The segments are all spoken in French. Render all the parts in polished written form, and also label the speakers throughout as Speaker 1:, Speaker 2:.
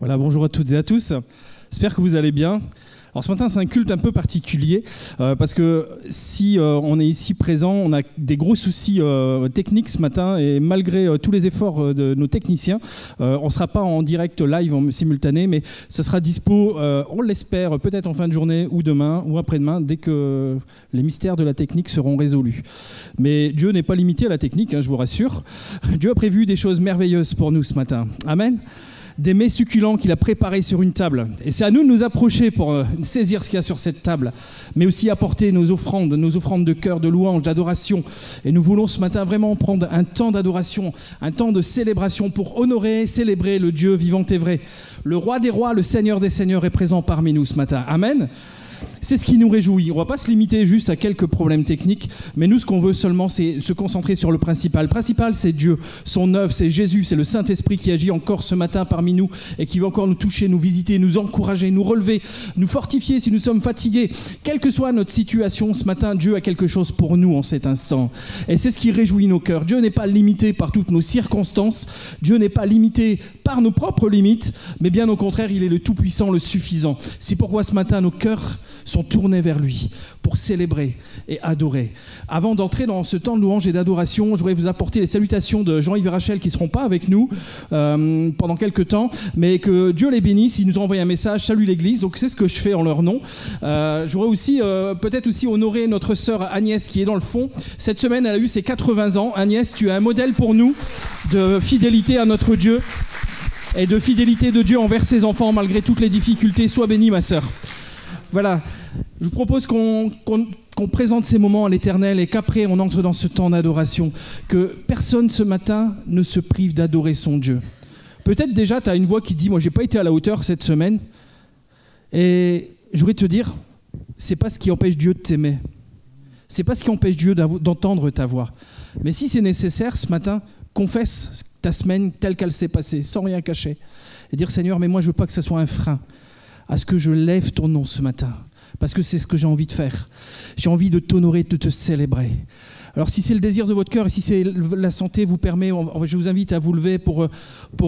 Speaker 1: Voilà, bonjour à toutes et à tous. J'espère que vous allez bien. Alors ce matin, c'est un culte un peu particulier parce que si on est ici présent, on a des gros soucis techniques ce matin et malgré tous les efforts de nos techniciens, on ne sera pas en direct live en simultané, mais ce sera dispo, on l'espère, peut-être en fin de journée ou demain ou après-demain, dès que les mystères de la technique seront résolus. Mais Dieu n'est pas limité à la technique, hein, je vous rassure. Dieu a prévu des choses merveilleuses pour nous ce matin. Amen. Des mets succulents qu'il a préparés sur une table. Et c'est à nous de nous approcher pour saisir ce qu'il y a sur cette table, mais aussi apporter nos offrandes de cœur, de louange, d'adoration. Et nous voulons ce matin vraiment prendre un temps d'adoration, un temps de célébration pour honorer, célébrer le Dieu vivant et vrai. Le roi des rois, le Seigneur des seigneurs est présent parmi nous ce matin. Amen. C'est ce qui nous réjouit. On ne va pas se limiter juste à quelques problèmes techniques, mais nous, ce qu'on veut seulement, c'est se concentrer sur le principal. Le principal, c'est Dieu, son œuvre, c'est Jésus, c'est le Saint-Esprit qui agit encore ce matin parmi nous et qui va encore nous toucher, nous visiter, nous encourager, nous relever, nous fortifier si nous sommes fatigués. Quelle que soit notre situation ce matin, Dieu a quelque chose pour nous en cet instant. Et c'est ce qui réjouit nos cœurs. Dieu n'est pas limité par toutes nos circonstances. Dieu n'est pas limité par nos propres limites, mais bien au contraire, il est le Tout-Puissant, le Suffisant. C'est pourquoi ce matin, nos cœurs sont tournés vers lui pour célébrer et adorer. Avant d'entrer dans ce temps de louange et d'adoration, je voudrais vous apporter les salutations de Jean-Yves et Rachel qui ne seront pas avec nous pendant quelques temps, mais que Dieu les bénisse. Ils nous ont envoyé un message, salut l'église, donc c'est ce que je fais en leur nom. Je voudrais aussi peut-être aussi honorer notre sœur Agnès qui est dans le fond. Cette semaine, elle a eu ses 80 ans. Agnès, tu es un modèle pour nous de fidélité à notre Dieu et de fidélité de Dieu envers ses enfants malgré toutes les difficultés. Sois bénie, ma sœur. Voilà, je vous propose qu'on présente ces moments à l'Éternel et qu'après on entre dans ce temps d'adoration, que personne ce matin ne se prive d'adorer son Dieu. Peut-être déjà tu as une voix qui dit « moi j'ai pas été à la hauteur cette semaine » et je voudrais te dire, c'est pas ce qui empêche Dieu de t'aimer, c'est pas ce qui empêche Dieu d'entendre ta voix. Mais si c'est nécessaire ce matin, confesse ta semaine telle qu'elle s'est passée, sans rien cacher, et dire « Seigneur, mais moi je veux pas que ça soit un frein à ce que je lève ton nom ce matin, parce que c'est ce que j'ai envie de faire. J'ai envie de t'honorer, de te célébrer. » Alors si c'est le désir de votre cœur et si c'est la santé vous permet, je vous invite à vous lever pour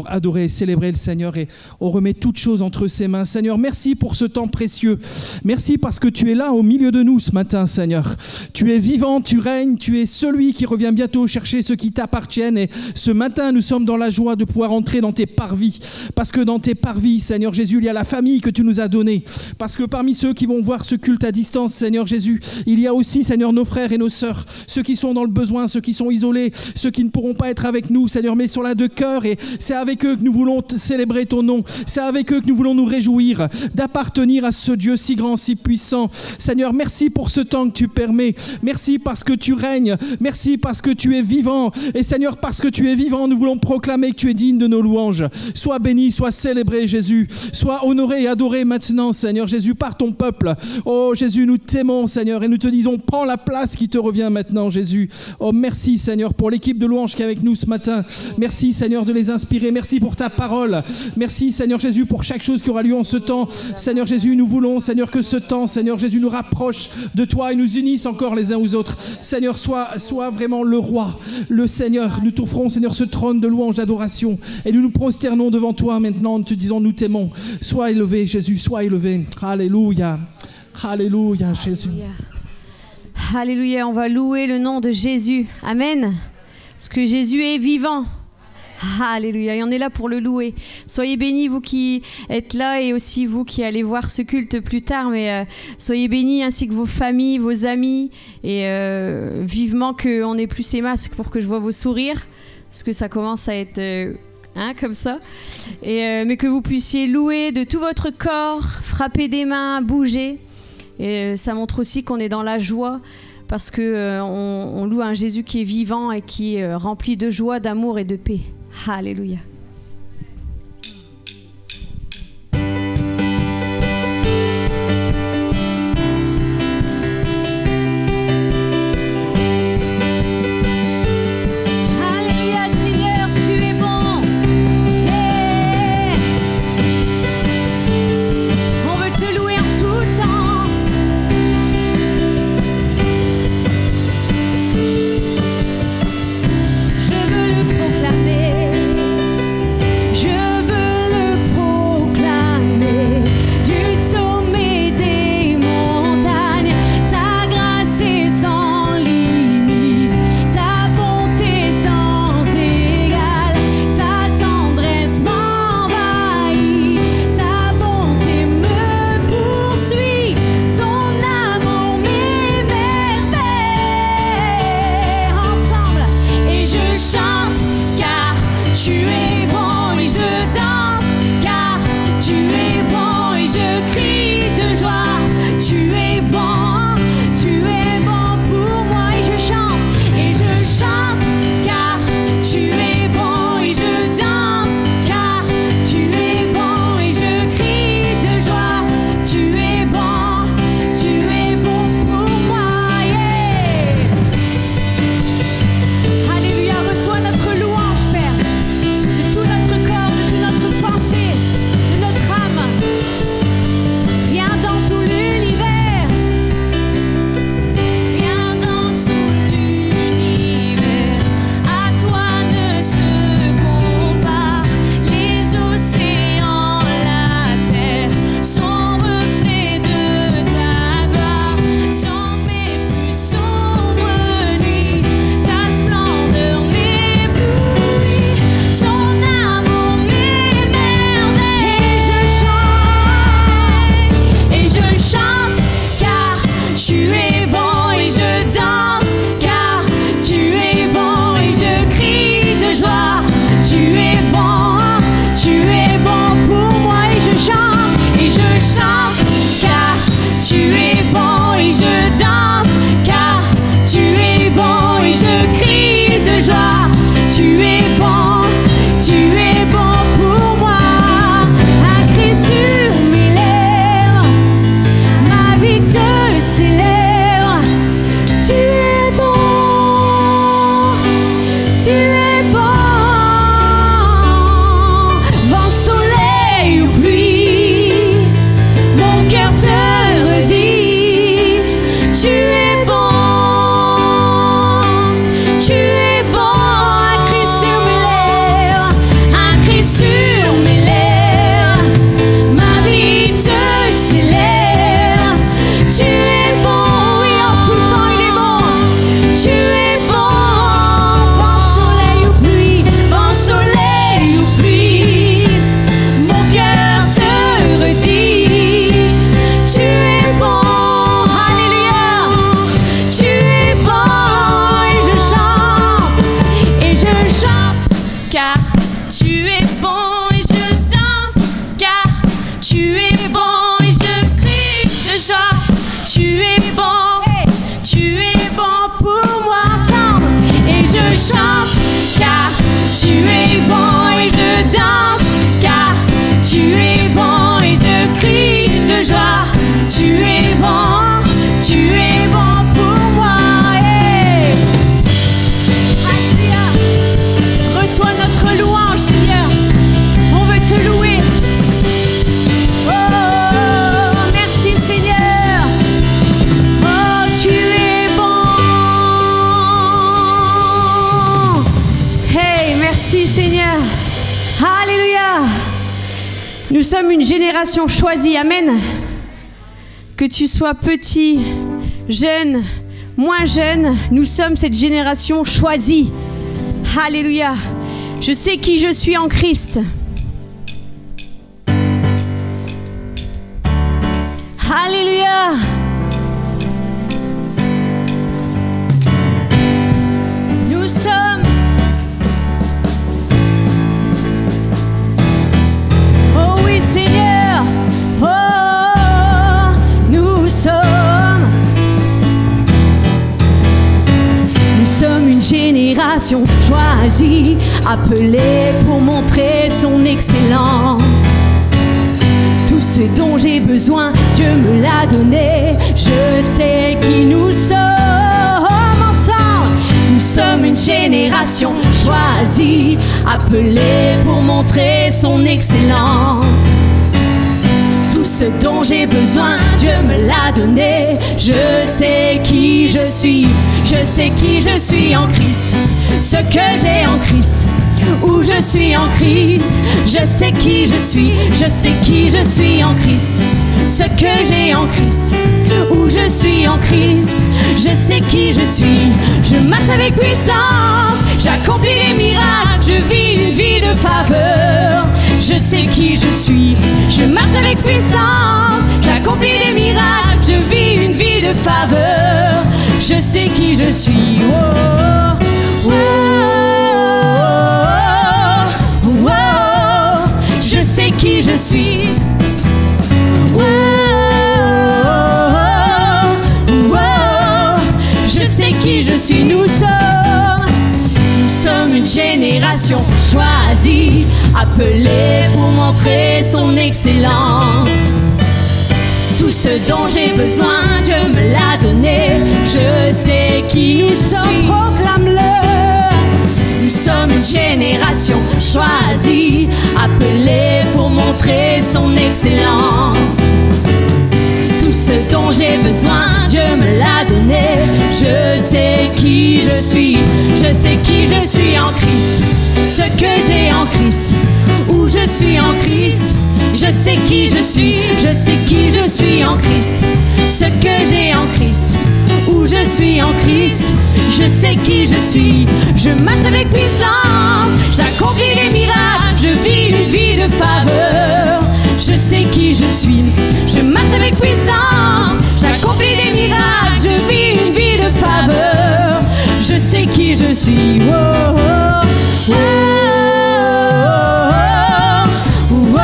Speaker 1: adorer et célébrer le Seigneur, et on remet toutes choses entre ses mains. Seigneur, merci pour ce temps précieux. Merci parce que tu es là au milieu de nous ce matin, Seigneur. Tu es vivant, tu règnes, tu es celui qui revient bientôt chercher ceux qui t'appartiennent, et ce matin nous sommes dans la joie de pouvoir entrer dans tes parvis, parce que dans tes parvis, Seigneur Jésus, il y a la famille que tu nous as donnée, parce que parmi ceux qui vont voir ce culte à distance, Seigneur Jésus, il y a aussi, Seigneur, nos frères et nos sœurs, ceux qui sont dans le besoin, ceux qui sont isolés, ceux qui ne pourront pas être avec nous, Seigneur, mais sont là de cœur, et c'est avec eux que nous voulons célébrer ton nom, c'est avec eux que nous voulons nous réjouir d'appartenir à ce Dieu si grand, si puissant. Seigneur, merci pour ce temps que tu permets, merci parce que tu règnes, merci parce que tu es vivant, et Seigneur, parce que tu es vivant, nous voulons proclamer que tu es digne de nos louanges. Sois béni, sois célébré, Jésus, sois honoré et adoré maintenant, Seigneur Jésus, par ton peuple. Oh Jésus, nous t'aimons, Seigneur, et nous te disons, prends la place qui te revient maintenant, Jésus. Oh, merci Seigneur pour l'équipe de louange qui est avec nous ce matin. Merci Seigneur de les inspirer. Merci pour ta parole. Merci Seigneur Jésus pour chaque chose qui aura lieu en ce temps. Seigneur Jésus, nous voulons Seigneur que ce temps, Seigneur Jésus, nous rapproche de toi et nous unisse encore les uns aux autres. Seigneur, sois vraiment le roi, le Seigneur. Nous t'offrons Seigneur ce trône de louange, d'adoration, et nous nous prosternons devant toi maintenant en te disant nous t'aimons. Sois élevé Jésus, sois élevé. Alléluia. Alléluia Jésus.
Speaker 2: Alléluia. Alléluia, on va louer le nom de Jésus. Amen. Parce que Jésus est vivant. Alléluia, et on est là pour le louer. Soyez bénis, vous qui êtes là, et aussi vous qui allez voir ce culte plus tard, mais soyez bénis ainsi que vos familles, vos amis, et vivement qu'on n'ait plus ces masques pour que je vois vos sourires, parce que ça commence à être... comme ça, et, mais que vous puissiez louer de tout votre corps, frapper des mains, bouger. Et ça montre aussi qu'on est dans la joie parce qu'on loue un Jésus qui est vivant et qui est rempli de joie, d'amour et de paix. Alléluia.
Speaker 3: Je veux le proclamer.
Speaker 2: et je danse, car tu es bon et je crie de joie. Tu es bon pour moi et je chante, car tu es bon et je danse, car tu es bon et je crie de joie. Tu es bon pour moi. Yeah. Alléluia, reçois notre louange, Père, de tout notre corps, de toute notre pensée, de notre âme. Viens dans tout l'univers, viens dans tout l'univers. À toi ne se compare les océans, la terre sont reflets de ta gloire. Dans mes plus sombres nuits, ta splendeur m'éblouit, ton amour m'émerveille. Et je chante, car tu es bon et je danse, car tu es bon et je crie de joie. Tu es bon pour moi et je chante, car tu es bon et je danse, car tu es bon et je crie de joie. Tu es bon pour moi. Un cri sur mes lèvres, ma vie te célèbre. Tu es bon, tu es bon. Vent, soleil ou pluie, mon cœur te redit. Tu es bon, tu es bon. Un cri sur mes lèvres, un cri sur mes lèvres, ma vie te célèbre. Tu es bon, oui, en tout temps il est bon. Tu es bon, vent, soleil ou pluie, mon cœur te redit. Tu es bon, alléluia. Tu es bon et je chante, car tu es bon et je danse, car tu es bon et je crie de joie. Tu es bon pour moi ensemble, et je chante, car tu es bon et je danse, car tu es bon et je crie de joie. Tu es bon pour moi. Hey. Alléluia. Reçois notre louange, Seigneur. On veut te louer. Oh, merci Seigneur. Oh, tu es bon. Hey, merci Seigneur. Alléluia. Nous sommes une génération choisie. Amen. Que tu sois petit, jeune, moins jeune, nous sommes cette génération choisie. Alléluia. Je sais qui je suis en Christ. Alléluia. Nous sommes. Oh oui Seigneur. Oh, nous sommes une génération choisie, appelée pour montrer son excellence. Tout ce dont j'ai besoin, Dieu me l'a donné. Je sais qui nous sommes ensemble. Nous sommes une génération choisie, appelée pour montrer son excellence. Tout ce dont j'ai besoin, Dieu me l'a donné. Je sais qui je suis, je sais qui je suis en Christ. Ce que j'ai en Christ, où je suis en Christ. Je sais qui je suis, je sais qui je suis en Christ. Ce que j'ai en Christ, où je suis en Christ. Je sais qui je suis, je marche avec puissance. J'accomplis des miracles, je vis une vie de faveur. Je sais qui je suis, je marche avec puissance. J'accomplis des miracles, je vis une vie de faveur. Je sais qui je suis. Oh, oh, oh, oh, oh. qui je suis. Oh, oh, oh, je sais qui je suis. Nous sommes une génération choisie, appelée pour montrer son excellence. Tout ce dont j'ai besoin, Dieu me l'a donné. Je sais qui nous sommes, proclame-le. Nous sommes une génération choisie, appelée pour montrer son excellence. Tout ce dont j'ai besoin, Dieu me l'a donné. Je sais qui je suis, je sais qui je suis en Christ. Ce que j'ai en Christ, où je suis en Christ. Je sais qui je suis, je sais qui je suis en Christ. Ce que j'ai en Christ, où je suis en Christ. Je sais qui je suis, je marche avec puissance. J'accomplis des miracles, je vis une vie de faveur. Je sais qui je suis, je marche avec puissance. J'accomplis des miracles, je vis une vie de faveur. Je sais qui je suis. Oh, oh, oh, oh, oh, oh.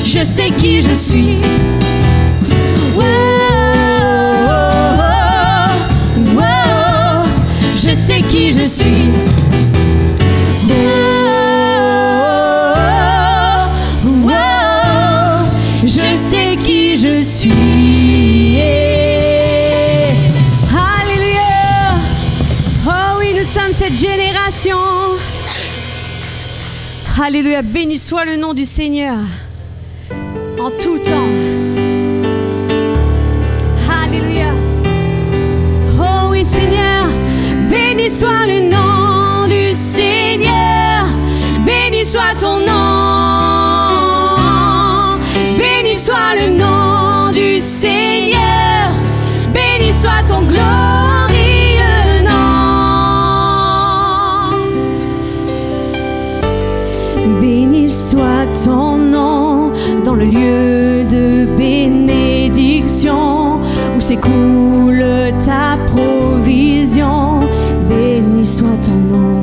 Speaker 2: Je sais qui je suis. Oh, oh, oh, oh. Je sais qui je suis. Oh, oh, oh. Je sais qui je suis. Alléluia. Oh oui, nous sommes cette génération. Alléluia. Béni soit le nom du Seigneur en tout temps. Alléluia. Oh oui, Seigneur. Béni soit le nom du Seigneur. Béni soit ton nom. Béni soit le nom du Seigneur. Béni soit ton glorieux nom. Béni soit ton nom dans le lieu de bénédiction où s'écoule ta provision. Béni soit ton nom.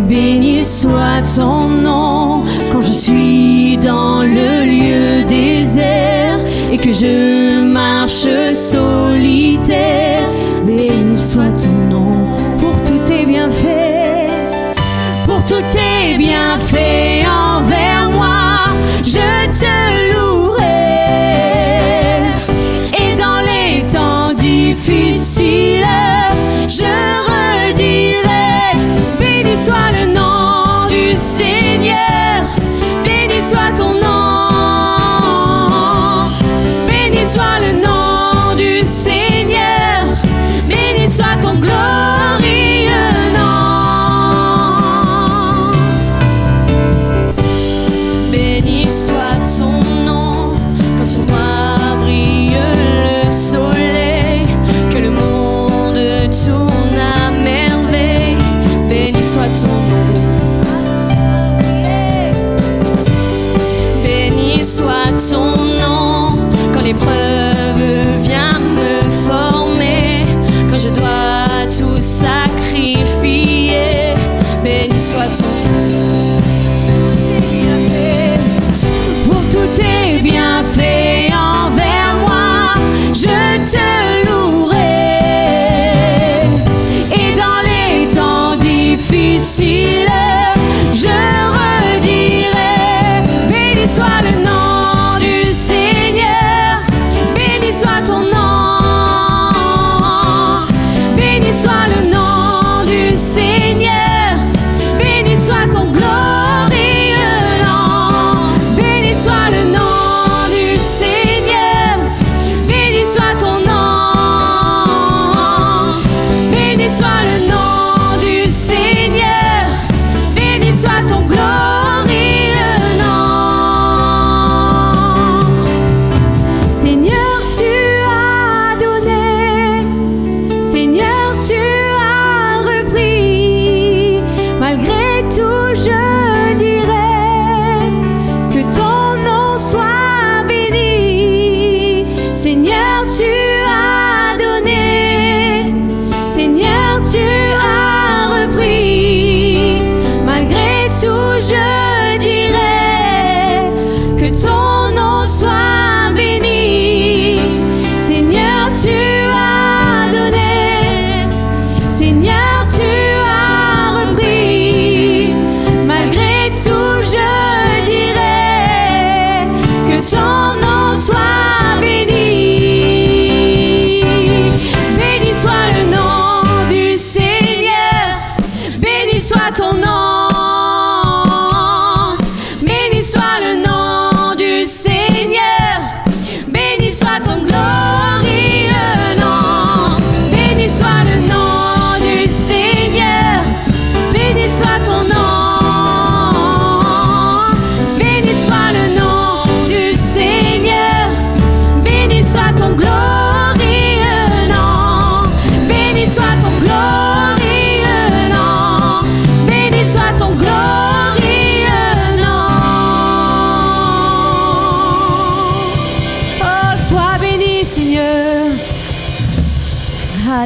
Speaker 2: Béni soit ton nom quand je suis dans le lieu désert et que je marche solitaire. Béni soit ton nom pour tous tes bienfaits, pour tous tes bienfaits envers moi. Je te louerai et dans les temps difficiles, je redirai. Béni soit le nom du Seigneur, béni soit ton nom. Béni soit le nom du Seigneur, béni soit ton glorieux nom. Béni soit ton nom quand sur moi brille le soleil, que le monde tourne à merveille. Béni soit ton nom. Béni soit ton nom quand l'épreuve vient me former, quand je dois tout sacrifier. Béni soit ton nom. Pour tous tes bienfaits envers moi, je te louerai et dans les temps difficiles, je redirai. Béni soit le nom du Seigneur, béni soit ton nom.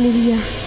Speaker 2: Alléluia.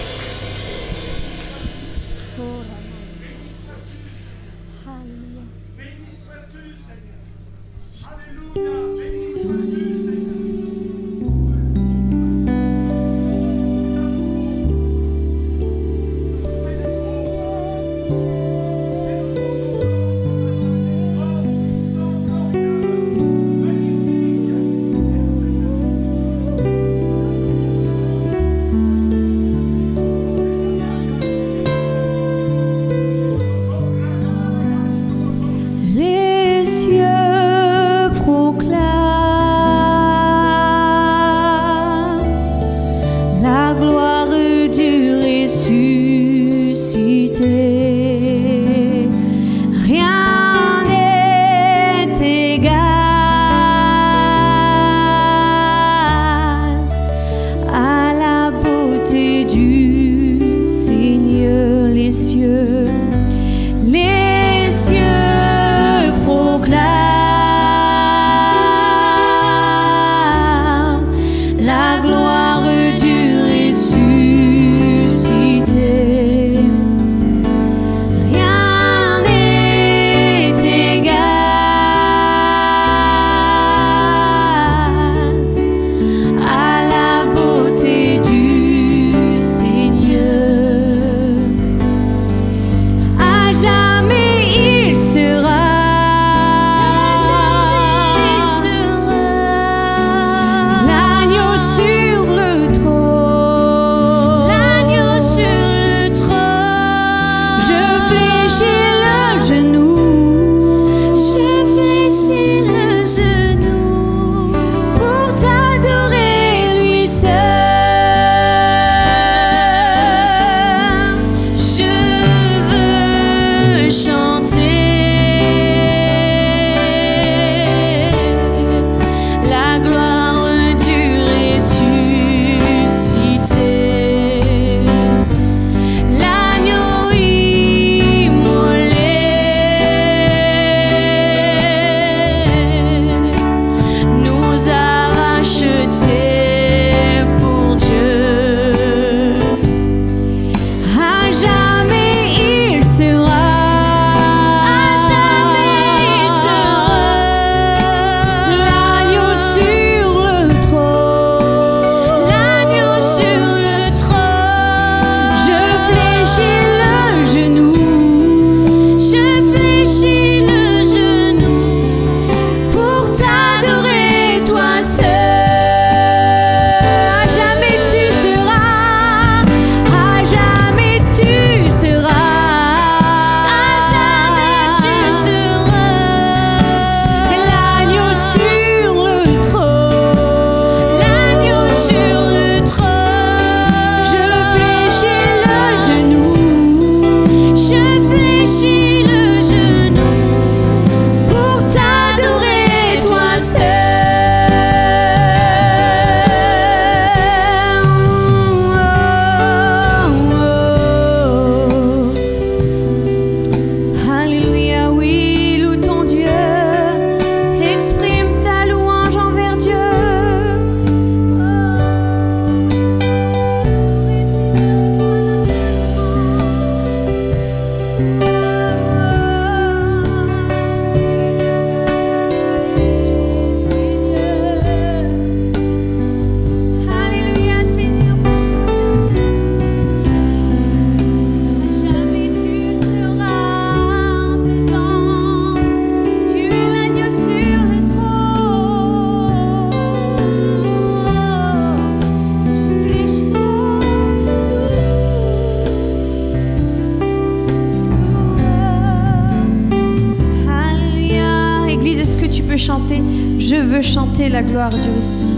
Speaker 3: chanter, je veux chanter la gloire de Dieu ici.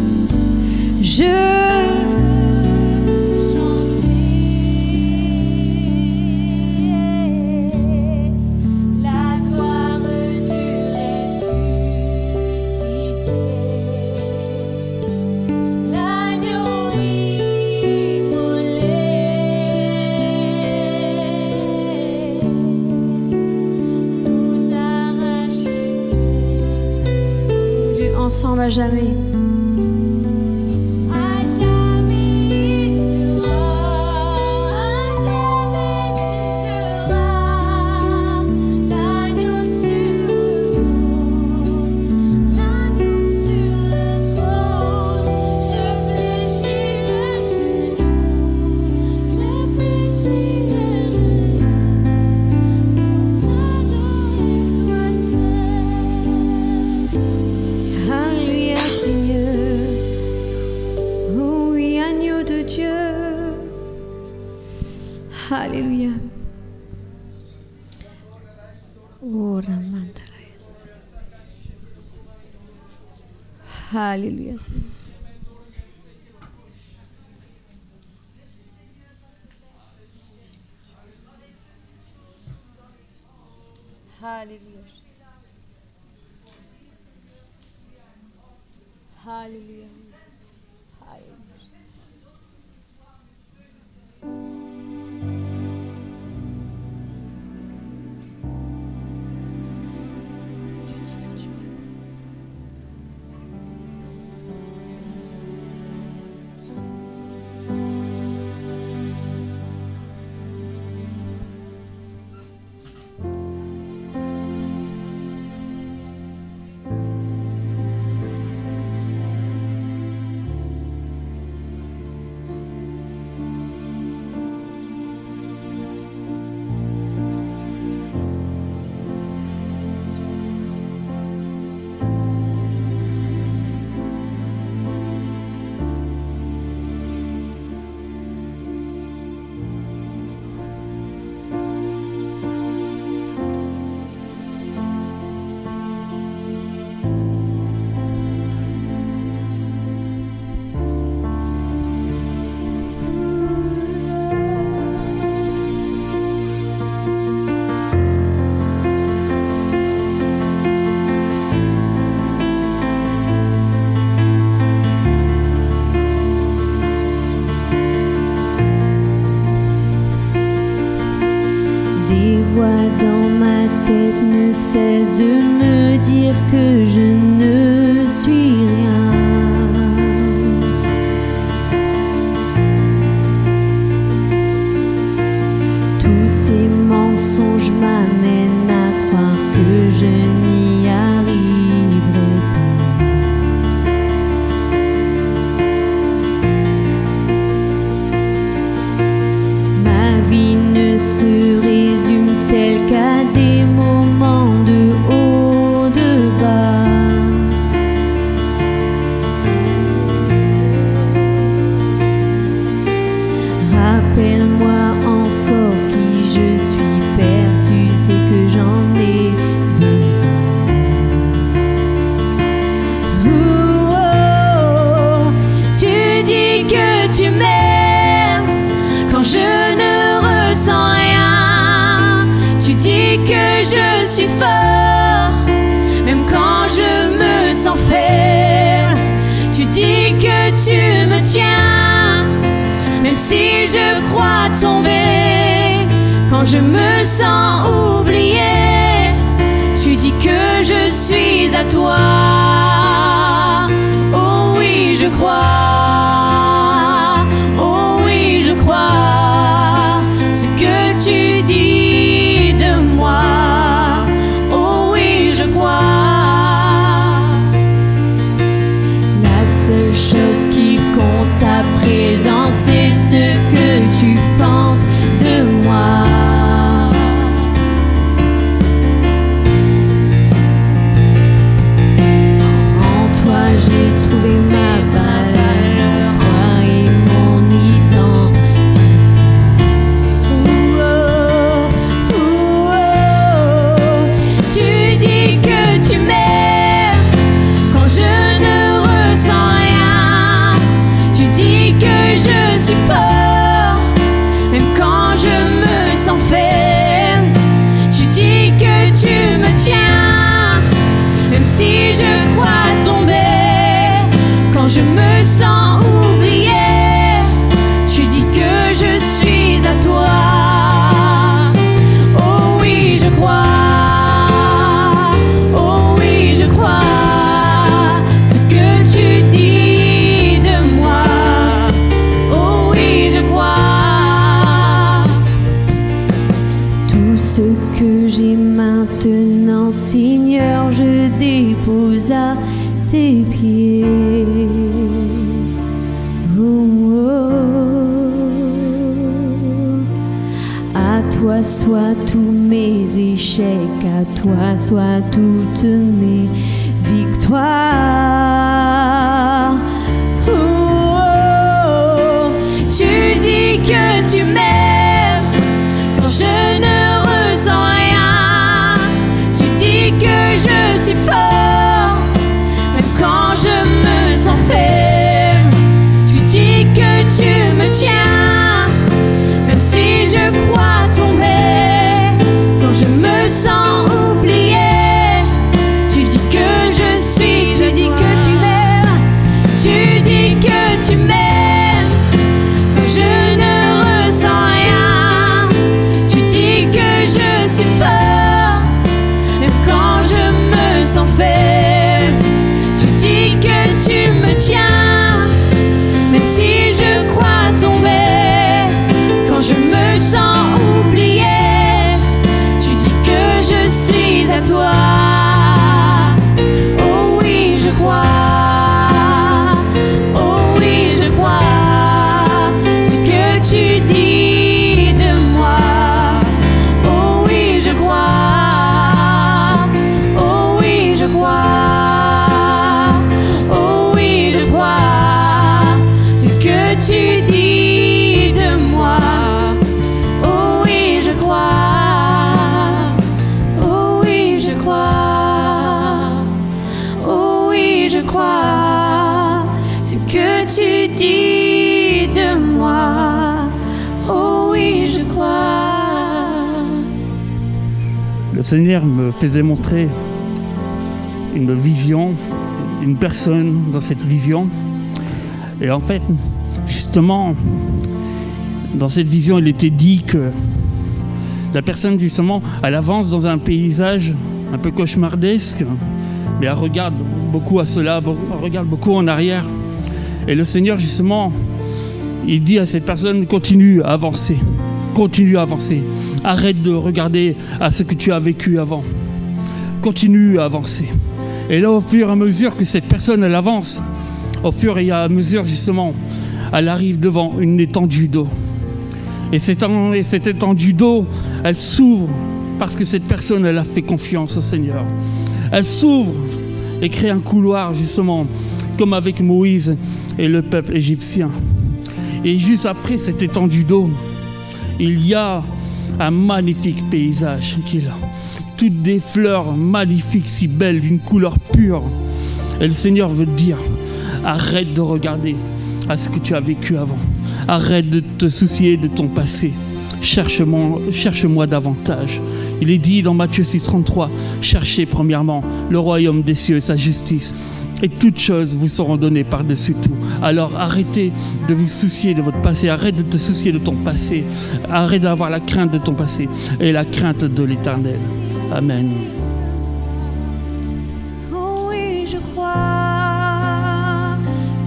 Speaker 3: Je ensemble à jamais. À jamais il sera.
Speaker 2: Alléluia, Seigneur. Alléluia. Alléluia.
Speaker 3: Cesse de me dire que je ne suis rien. Tous ces mensonges m'amènent à croire que je n'y arriverai pas. Ma vie ne se résume telle qu'à des moments de haut, de bas. Rappelle-moi encore qui je suis, Père, tu sais que j'en ai besoin. Oh, tu dis que tu m'aimes quand je ne ressens rien. Tu dis que je suis fort, même quand je me sens faible. Tu dis que tu me tiens, même si je crois tomber. Quand je me sens oubliée, tu dis que je suis à toi. Oh oui, je crois. Oh oui, je crois ce que tu dis de moi. Oh oui, je crois. La seule chose qui compte à présent, c'est ce que tu penses de moi. En toi j'ai trouvé ma valeur, toi et mon identité. Tu dis que tu m'aimes quand je ne ressens rien. Tu dis que je suis fort, même quand je me sens faible. Tu dis que tu me tiens, même si je crois tomber. Quand je me sens oubliée, tu dis que je suis à toi. Oh oui, je crois. Oh oui, je crois ce que tu dis de moi. Oh oui, je crois. Tout ce que j'ai maintenant, Seigneur, je dépose à tes pieds. Oh, à toi soient tous mes échecs, à toi soient toutes mes victoires. Oh, tu dis que tu m'aimes quand je ne ressens rien. toi. Oh oui, je crois. Oh oui, je crois ce que tu dis de moi. Oh oui, je crois. Oh oui, je crois. Oh oui, je crois ce que tu dis de moi. Oh oui, je crois. Oh oui, je crois. Oh oui, je crois ce que tu dis de moi. Oh oui, je crois.
Speaker 4: Le Seigneur me faisait montrer une vision, une personne dans cette vision. Et en fait, justement, dans cette vision, il était dit que la personne, justement, elle avance dans un paysage un peu cauchemardesque, mais elle regarde beaucoup à cela, elle regarde beaucoup en arrière. Et le Seigneur, justement, il dit à cette personne, continue à avancer, continue à avancer. Arrête de regarder à ce que tu as vécu avant. Continue à avancer. Et là, au fur et à mesure que cette personne, elle avance, au fur et à mesure, justement, elle arrive devant une étendue d'eau. Et cette étendue d'eau, elle s'ouvre parce que cette personne, elle a fait confiance au Seigneur. Elle s'ouvre et crée un couloir, justement, comme avec Moïse et le peuple égyptien. Et juste après cette étendue d'eau, il y a un magnifique paysage qui est là. Toutes des fleurs magnifiques, si belles, d'une couleur pure. Et le Seigneur veut te dire, arrête de regarder à ce que tu as vécu avant. Arrête de te soucier de ton passé. Cherche-moi davantage. Il est dit dans Matthieu 6,33, cherchez premièrement le royaume des cieux et sa justice, et toutes choses vous seront données par-dessus tout. Alors arrêtez de vous soucier de votre passé, arrête de te soucier de ton passé, arrête d'avoir la crainte de ton passé et la crainte de l'Éternel. Amen.
Speaker 3: Oh oui, je crois.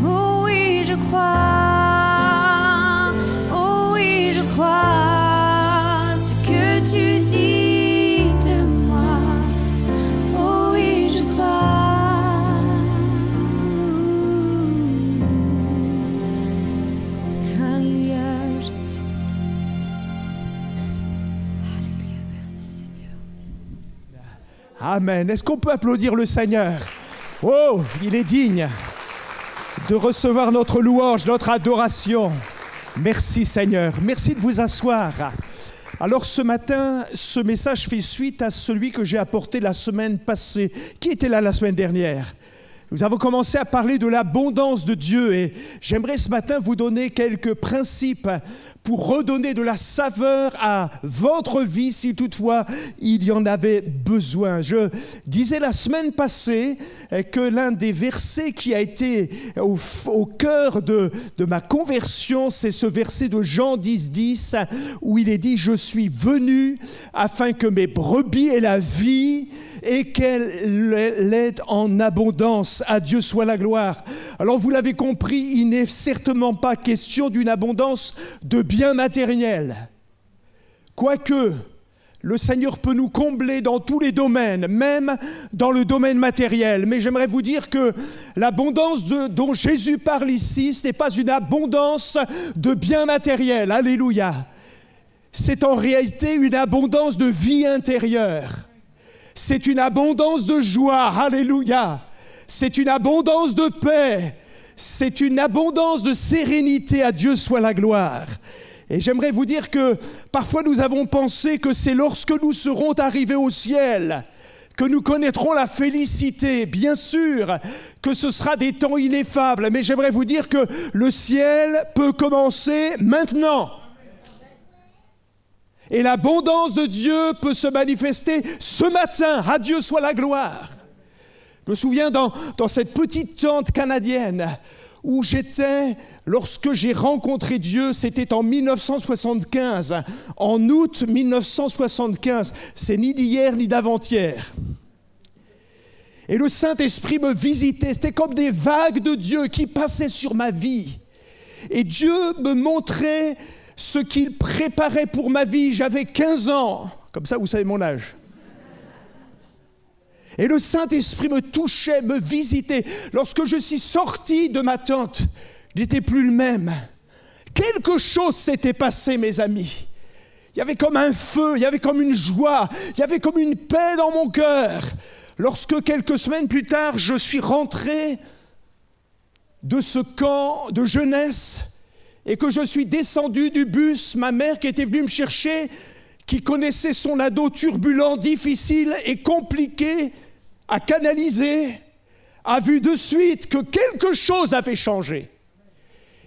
Speaker 3: Oh oui, je crois. Oh oui, je crois ce que tu dis de moi. Oh oui, je crois. Alléluia, Jésus. Alléluia, merci Seigneur.
Speaker 5: Amen. Est-ce qu'on peut applaudir le Seigneur? Oh, il est digne de recevoir notre louange, notre adoration. Merci Seigneur. Merci de vous asseoir. Alors ce matin, ce message fait suite à celui que j'ai apporté la semaine passée. Qui était là la semaine dernière? Nous avons commencé à parler de l'abondance de Dieu et j'aimerais ce matin vous donner quelques principes pour redonner de la saveur à votre vie si toutefois il y en avait besoin. Je disais la semaine passée que l'un des versets qui a été au cœur de ma conversion, c'est ce verset de Jean 10, où il est dit « Je suis venu afin que mes brebis aient la vie et qu'elle l'aide en abondance. À Dieu soit la gloire. » Alors vous l'avez compris, il n'est certainement pas question d'une abondance de biens matériels. Quoique, le Seigneur peut nous combler dans tous les domaines, même dans le domaine matériel. Mais j'aimerais vous dire que l'abondance dont Jésus parle ici, ce n'est pas une abondance de biens matériels. Alléluia. C'est en réalité une abondance de vie intérieure. C'est une abondance de joie, alléluia. C'est une abondance de paix. C'est une abondance de sérénité, à Dieu soit la gloire. Et j'aimerais vous dire que parfois nous avons pensé que c'est lorsque nous serons arrivés au ciel que nous connaîtrons la félicité. Bien sûr que ce sera des temps ineffables, mais j'aimerais vous dire que le ciel peut commencer maintenant. Et l'abondance de Dieu peut se manifester ce matin. À Dieu soit la gloire. Je me souviens dans cette petite tente canadienne où j'étais lorsque j'ai rencontré Dieu, c'était en 1975. En août 1975, c'est ni d'hier ni d'avant-hier. Et le Saint-Esprit me visitait, c'était comme des vagues de Dieu qui passaient sur ma vie. Et Dieu me montrait ce qu'il préparait pour ma vie. J'avais 15 ans, comme ça vous savez mon âge. Et le Saint-Esprit me touchait, me visitait. Lorsque je suis sorti de ma tente, je n'étais plus le même. Quelque chose s'était passé, mes amis. Il y avait comme un feu, il y avait comme une joie, il y avait comme une paix dans mon cœur. Lorsque quelques semaines plus tard, je suis rentré de ce camp de jeunesse et que je suis descendu du bus, ma mère qui était venue me chercher, qui connaissait son ado turbulent, difficile et compliqué à canaliser, a vu de suite que quelque chose avait changé.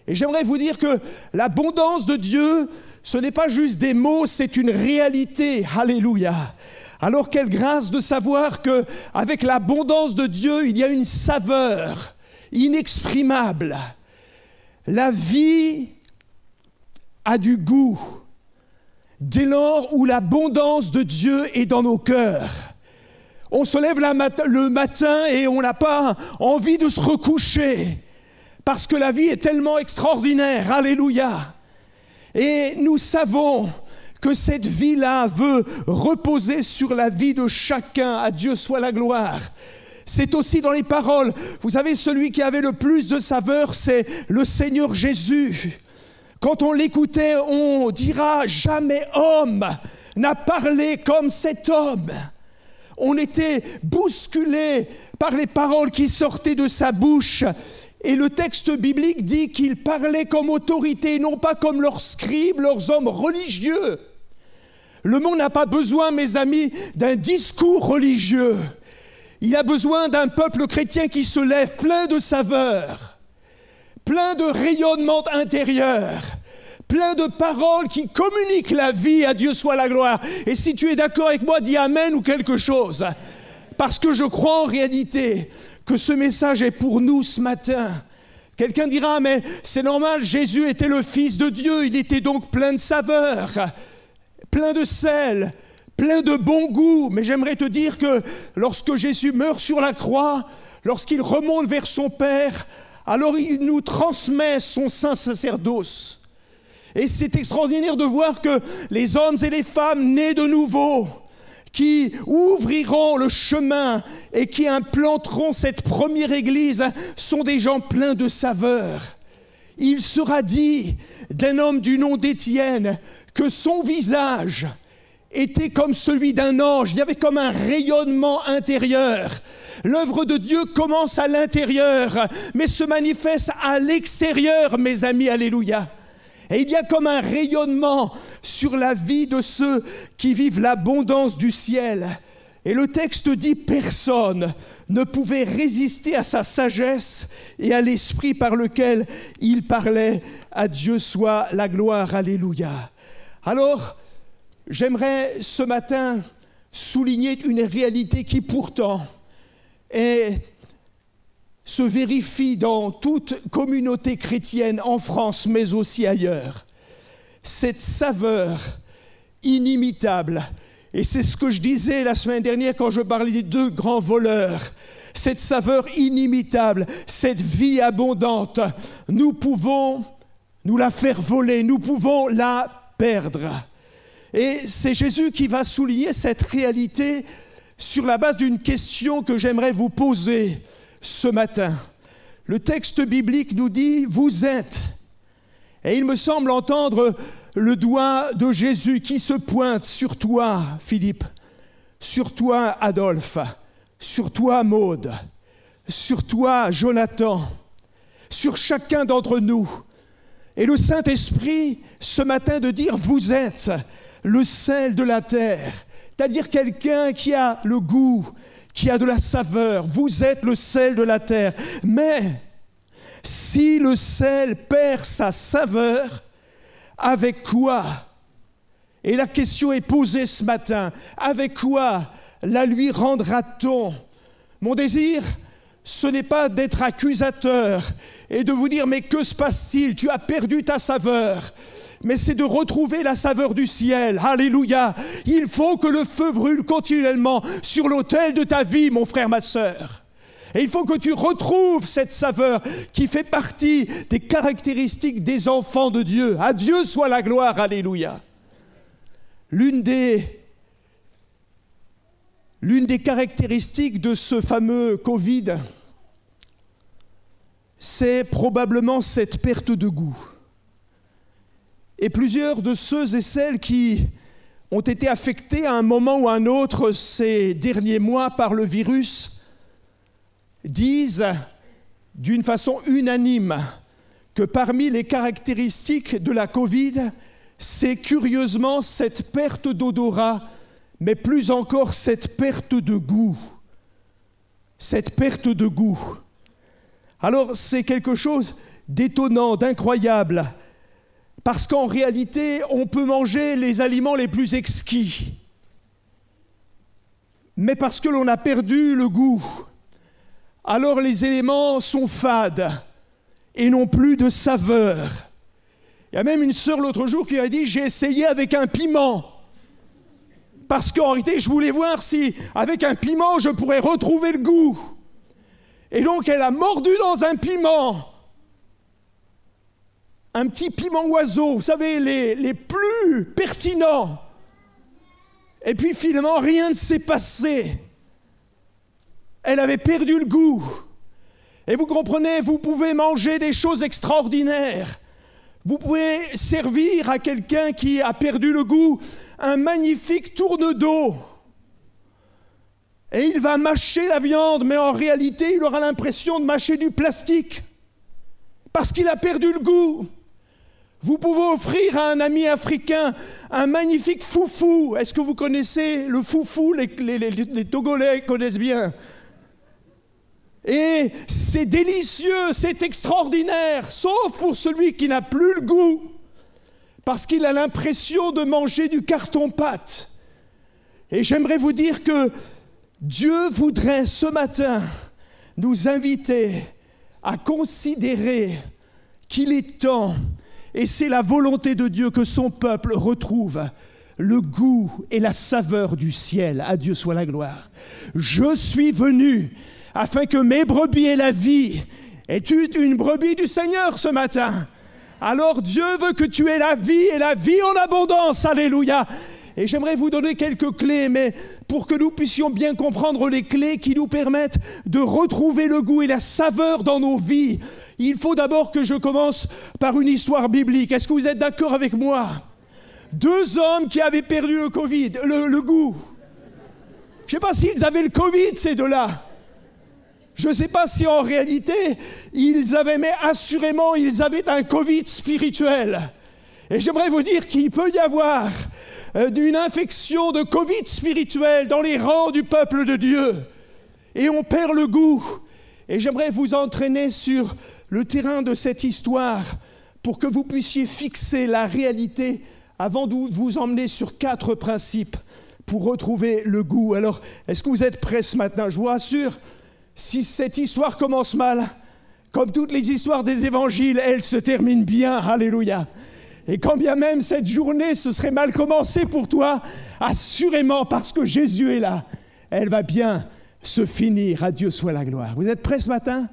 Speaker 5: Et j'aimerais vous dire que l'abondance de Dieu, ce n'est pas juste des mots, c'est une réalité. Alléluia. Alors quelle grâce de savoir qu'avec l'abondance de Dieu, il y a une saveur inexprimable. La vie a du goût dès lors où l'abondance de Dieu est dans nos cœurs. On se lève le matin et on n'a pas envie de se recoucher parce que la vie est tellement extraordinaire. Alléluia. Et nous savons que cette vie-là veut reposer sur la vie de chacun. À Dieu soit la gloire. C'est aussi dans les paroles. Vous savez, celui qui avait le plus de saveur, c'est le Seigneur Jésus. Quand on l'écoutait, on dira « Jamais homme n'a parlé comme cet homme ». On était bousculé par les paroles qui sortaient de sa bouche. Et le texte biblique dit qu'il parlait comme autorité, non pas comme leurs scribes, leurs hommes religieux. Le monde n'a pas besoin, mes amis, d'un discours religieux. Il a besoin d'un peuple chrétien qui se lève plein de saveur, plein de rayonnement intérieur, plein de paroles qui communiquent la vie. À Dieu soit la gloire. Et si tu es d'accord avec moi, dis Amen ou quelque chose. Parce que je crois en réalité que ce message est pour nous ce matin. Quelqu'un dira, mais c'est normal, Jésus était le Fils de Dieu, il était donc plein de saveur, plein de sel, plein de bon goût. Mais j'aimerais te dire que lorsque Jésus meurt sur la croix, lorsqu'il remonte vers son Père, alors il nous transmet son saint sacerdoce. Et c'est extraordinaire de voir que les hommes et les femmes nés de nouveau, qui ouvriront le chemin et qui implanteront cette première église, sont des gens pleins de saveur. Il sera dit d'un homme du nom d'Étienne que son visage était comme celui d'un ange. Il y avait comme un rayonnement intérieur. L'œuvre de Dieu commence à l'intérieur, mais se manifeste à l'extérieur, mes amis. Alléluia. Et il y a comme un rayonnement sur la vie de ceux qui vivent l'abondance du ciel. Et le texte dit « Personne ne pouvait résister à sa sagesse et à l'esprit par lequel il parlait. À Dieu soit la gloire. » Alléluia. Alors, j'aimerais ce matin souligner une réalité qui pourtant se vérifie dans toute communauté chrétienne en France, mais aussi ailleurs. Cette saveur inimitable, et c'est ce que je disais la semaine dernière quand je parlais des deux grands voleurs, cette saveur inimitable, cette vie abondante, nous pouvons nous la faire voler, nous pouvons la perdre. Et c'est Jésus qui va souligner cette réalité sur la base d'une question que j'aimerais vous poser ce matin. Le texte biblique nous dit « Vous êtes ». Et il me semble entendre le doigt de Jésus qui se pointe sur toi, Philippe, sur toi, Adolphe, sur toi, Maude, sur toi, Jonathan, sur chacun d'entre nous. Et le Saint-Esprit, ce matin, de dire « Vous êtes le sel de la terre », c'est-à-dire quelqu'un qui a le goût, qui a de la saveur. Vous êtes le sel de la terre. Mais si le sel perd sa saveur, avec quoi? Et la question est posée ce matin. Avec quoi la lui rendra-t-on? Mon désir, ce n'est pas d'être accusateur et de vous dire « Mais que se passe-t-il? Tu as perdu ta saveur. » Mais c'est de retrouver la saveur du ciel. Alléluia. Il faut que le feu brûle continuellement sur l'autel de ta vie, mon frère, ma sœur. Et il faut que tu retrouves cette saveur qui fait partie des caractéristiques des enfants de Dieu. À Dieu soit la gloire. Alléluia. L'une des L'une des caractéristiques de ce fameux Covid, c'est probablement cette perte de goût. Et plusieurs de ceux et celles qui ont été affectés à un moment ou à un autre ces derniers mois par le virus disent d'une façon unanime que parmi les caractéristiques de la Covid, c'est curieusement cette perte d'odorat, mais plus encore cette perte de goût. Cette perte de goût. Alors c'est quelque chose d'étonnant, d'incroyable, parce qu'en réalité, on peut manger les aliments les plus exquis, mais parce que l'on a perdu le goût, alors les éléments sont fades et n'ont plus de saveur. Il y a même une sœur l'autre jour qui a dit « j'ai essayé avec un piment ». Parce qu'en réalité, je voulais voir si, avec un piment, je pourrais retrouver le goût. Et donc, elle a mordu dans un piment. Un petit piment oiseau, vous savez, les plus pertinents. Et puis, finalement, rien ne s'est passé. Elle avait perdu le goût. Et vous comprenez, vous pouvez manger des choses extraordinaires. Vous pouvez servir à quelqu'un qui a perdu le goût un magnifique tourne-dos. Et il va mâcher la viande, mais en réalité, il aura l'impression de mâcher du plastique. Parce qu'il a perdu le goût. Vous pouvez offrir à un ami africain un magnifique foufou. Est-ce que vous connaissez le foufou? Les Togolais connaissent bien. Et c'est délicieux, c'est extraordinaire, sauf pour celui qui n'a plus le goût, parce qu'il a l'impression de manger du carton-pâte. Et j'aimerais vous dire que Dieu voudrait ce matin nous inviter à considérer qu'il est temps, et c'est la volonté de Dieu que son peuple retrouve le goût et la saveur du ciel. À Dieu soit la gloire. Je suis venu afin que mes brebis aient la vie. Es-tu une brebis du Seigneur ce matin? Alors Dieu veut que tu aies la vie et la vie en abondance. Alléluia. Et j'aimerais vous donner quelques clés, mais pour que nous puissions bien comprendre les clés qui nous permettent de retrouver le goût et la saveur dans nos vies, il faut d'abord que je commence par une histoire biblique. Est-ce que vous êtes d'accord avec moi? 2 hommes qui avaient perdu le goût. Je ne sais pas s'ils avaient le Covid, ces deux-là. Je ne sais pas si en réalité, mais assurément, ils avaient un Covid spirituel. Et j'aimerais vous dire qu'il peut y avoir une infection de Covid spirituel dans les rangs du peuple de Dieu. Et on perd le goût. Et j'aimerais vous entraîner sur le terrain de cette histoire pour que vous puissiez fixer la réalité avant de vous emmener sur 4 principes pour retrouver le goût. Alors, est-ce que vous êtes prêts ce matin? Je vous rassure, si cette histoire commence mal, comme toutes les histoires des évangiles, elle se termine bien. Alléluia. Et quand bien même cette journée se serait mal commencée pour toi, assurément, parce que Jésus est là, elle va bien se finir. À Dieu soit la gloire. Vous êtes prêts ce matin?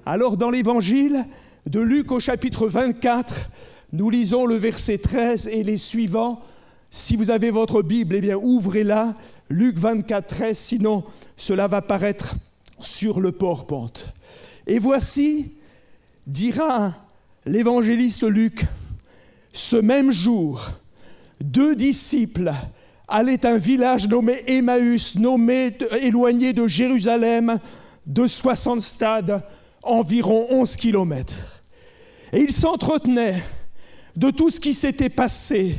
Speaker 5: Alors, dans l'évangile de Luc au chapitre 24, nous lisons le verset 13 et les suivants. Si vous avez votre Bible, eh bien, ouvrez-la. Luc 24, 13, sinon cela va paraître sur le port-pente. Et voici, dira l'évangéliste Luc, ce même jour, 2 disciples allaient à un village nommé Emmaüs, éloigné de Jérusalem de 60 stades, environ 11 kilomètres. Et ils s'entretenaient de tout ce qui s'était passé.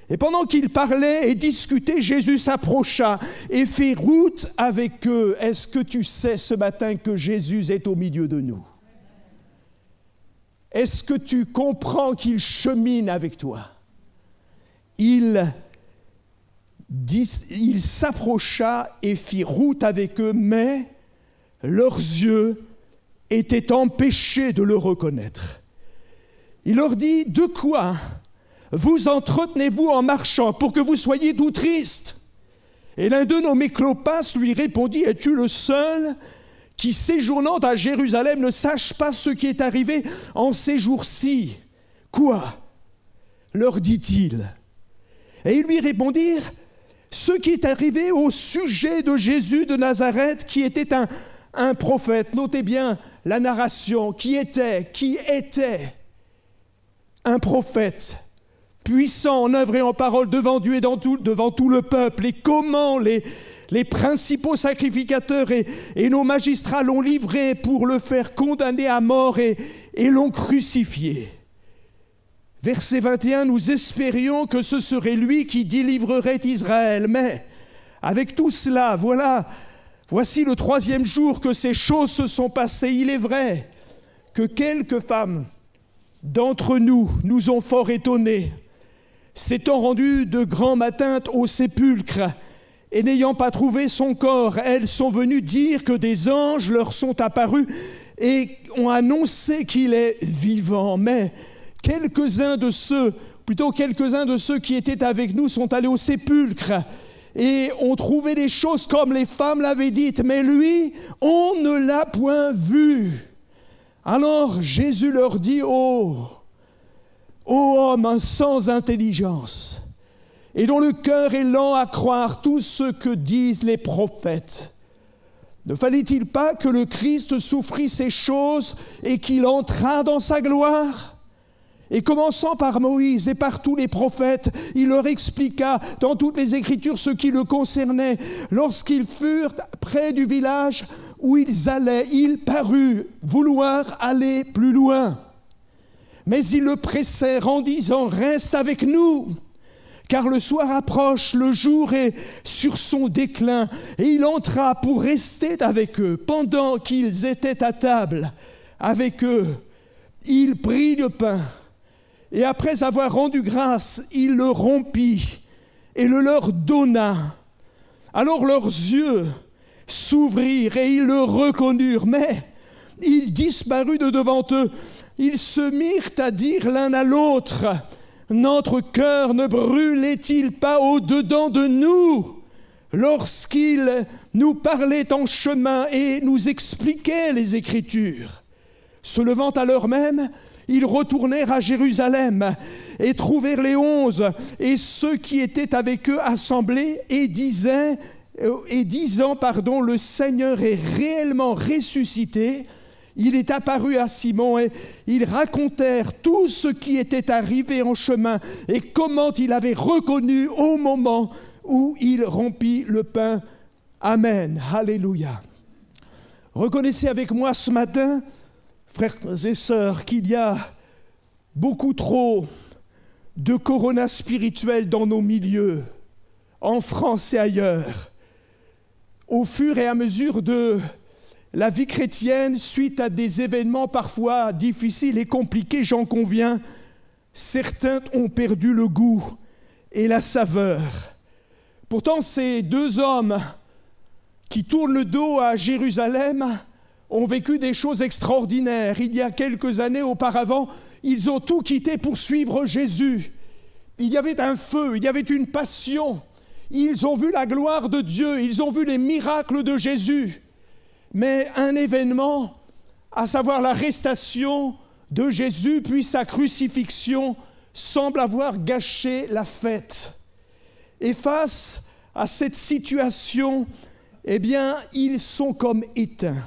Speaker 5: Et pendant qu'ils parlaient et discutaient, Jésus s'approcha et fit route avec eux. Est-ce que tu sais ce matin que Jésus est au milieu de nous? Est-ce que tu comprends qu'il chemine avec toi? Il s'approcha et fit route avec eux, mais leurs yeux étaient empêchés de le reconnaître. Il leur dit, de quoi vous entretenez-vous en marchant pour que vous soyez tout tristes? Et l'un d'eux, nommé Clopas, lui répondit, es-tu le seul qui, séjournant à Jérusalem, ne sache pas ce qui est arrivé en ces jours-ci? Quoi? Leur dit-il. Et ils lui répondirent, ce qui est arrivé au sujet de Jésus de Nazareth, qui était un prophète. Notez bien la narration, qui était un prophète, puissant en œuvre et en parole devant Dieu et devant tout le peuple. Et comment les principaux sacrificateurs et nos magistrats l'ont livré pour le faire condamner à mort et l'ont crucifié. Verset 21, nous espérions que ce serait lui qui délivrerait Israël. Mais avec tout cela, voici le 3e jour que ces choses se sont passées. Il est vrai que quelques femmes d'entre nous nous ont fort étonnés, s'étant rendues de grand matin au sépulcre, et n'ayant pas trouvé son corps, elles sont venues dire que des anges leur sont apparus et ont annoncé qu'il est vivant. Mais quelques-uns de ceux qui étaient avec nous sont allés au sépulcre et ont trouvé les choses comme les femmes l'avaient dites, mais lui, on ne l'a point vu. Alors Jésus leur dit, ô homme sans intelligence, et dont le cœur est lent à croire tout ce que disent les prophètes, ne fallait-il pas que le Christ souffrit ces choses et qu'il entrât dans sa gloire ? Et commençant par Moïse et par tous les prophètes, il leur expliqua dans toutes les Écritures ce qui le concernait. Lorsqu'ils furent près du village où ils allaient, il parut vouloir aller plus loin. Mais ils le pressèrent en disant « Reste avec nous !» Car le soir approche, le jour est sur son déclin. Et il entra pour rester avec eux. Pendant qu'ils étaient à table avec eux, il prit le pain. Et après avoir rendu grâce, il le rompit et le leur donna. Alors leurs yeux s'ouvrirent et ils le reconnurent. Mais il disparut de devant eux. Ils se mirent à dire l'un à l'autre, « Notre cœur ne brûlait-il pas au-dedans de nous lorsqu'il nous parlait en chemin et nous expliquait les Écritures ?» Se levant à l'heure même, ils retournèrent à Jérusalem et trouvèrent les 11 et ceux qui étaient avec eux assemblés et disant, le Seigneur est réellement ressuscité. Il est apparu à Simon et ils racontèrent tout ce qui était arrivé en chemin et comment il avait reconnu au moment où il rompit le pain. Amen. Alléluia. Reconnaissez avec moi ce matin, frères et sœurs, qu'il y a beaucoup trop de corona spirituel dans nos milieux, en France et ailleurs. Au fur et à mesure de la vie chrétienne, suite à des événements parfois difficiles et compliqués, j'en conviens, certains ont perdu le goût et la saveur. Pourtant, ces 2 hommes qui tournent le dos à Jérusalem ont vécu des choses extraordinaires. Il y a quelques années auparavant, ils ont tout quitté pour suivre Jésus. Il y avait un feu, il y avait une passion. Ils ont vu la gloire de Dieu, ils ont vu les miracles de Jésus. Mais un événement, à savoir l'arrestation de Jésus puis sa crucifixion, semble avoir gâché la fête. Et face à cette situation, eh bien, ils sont comme éteints.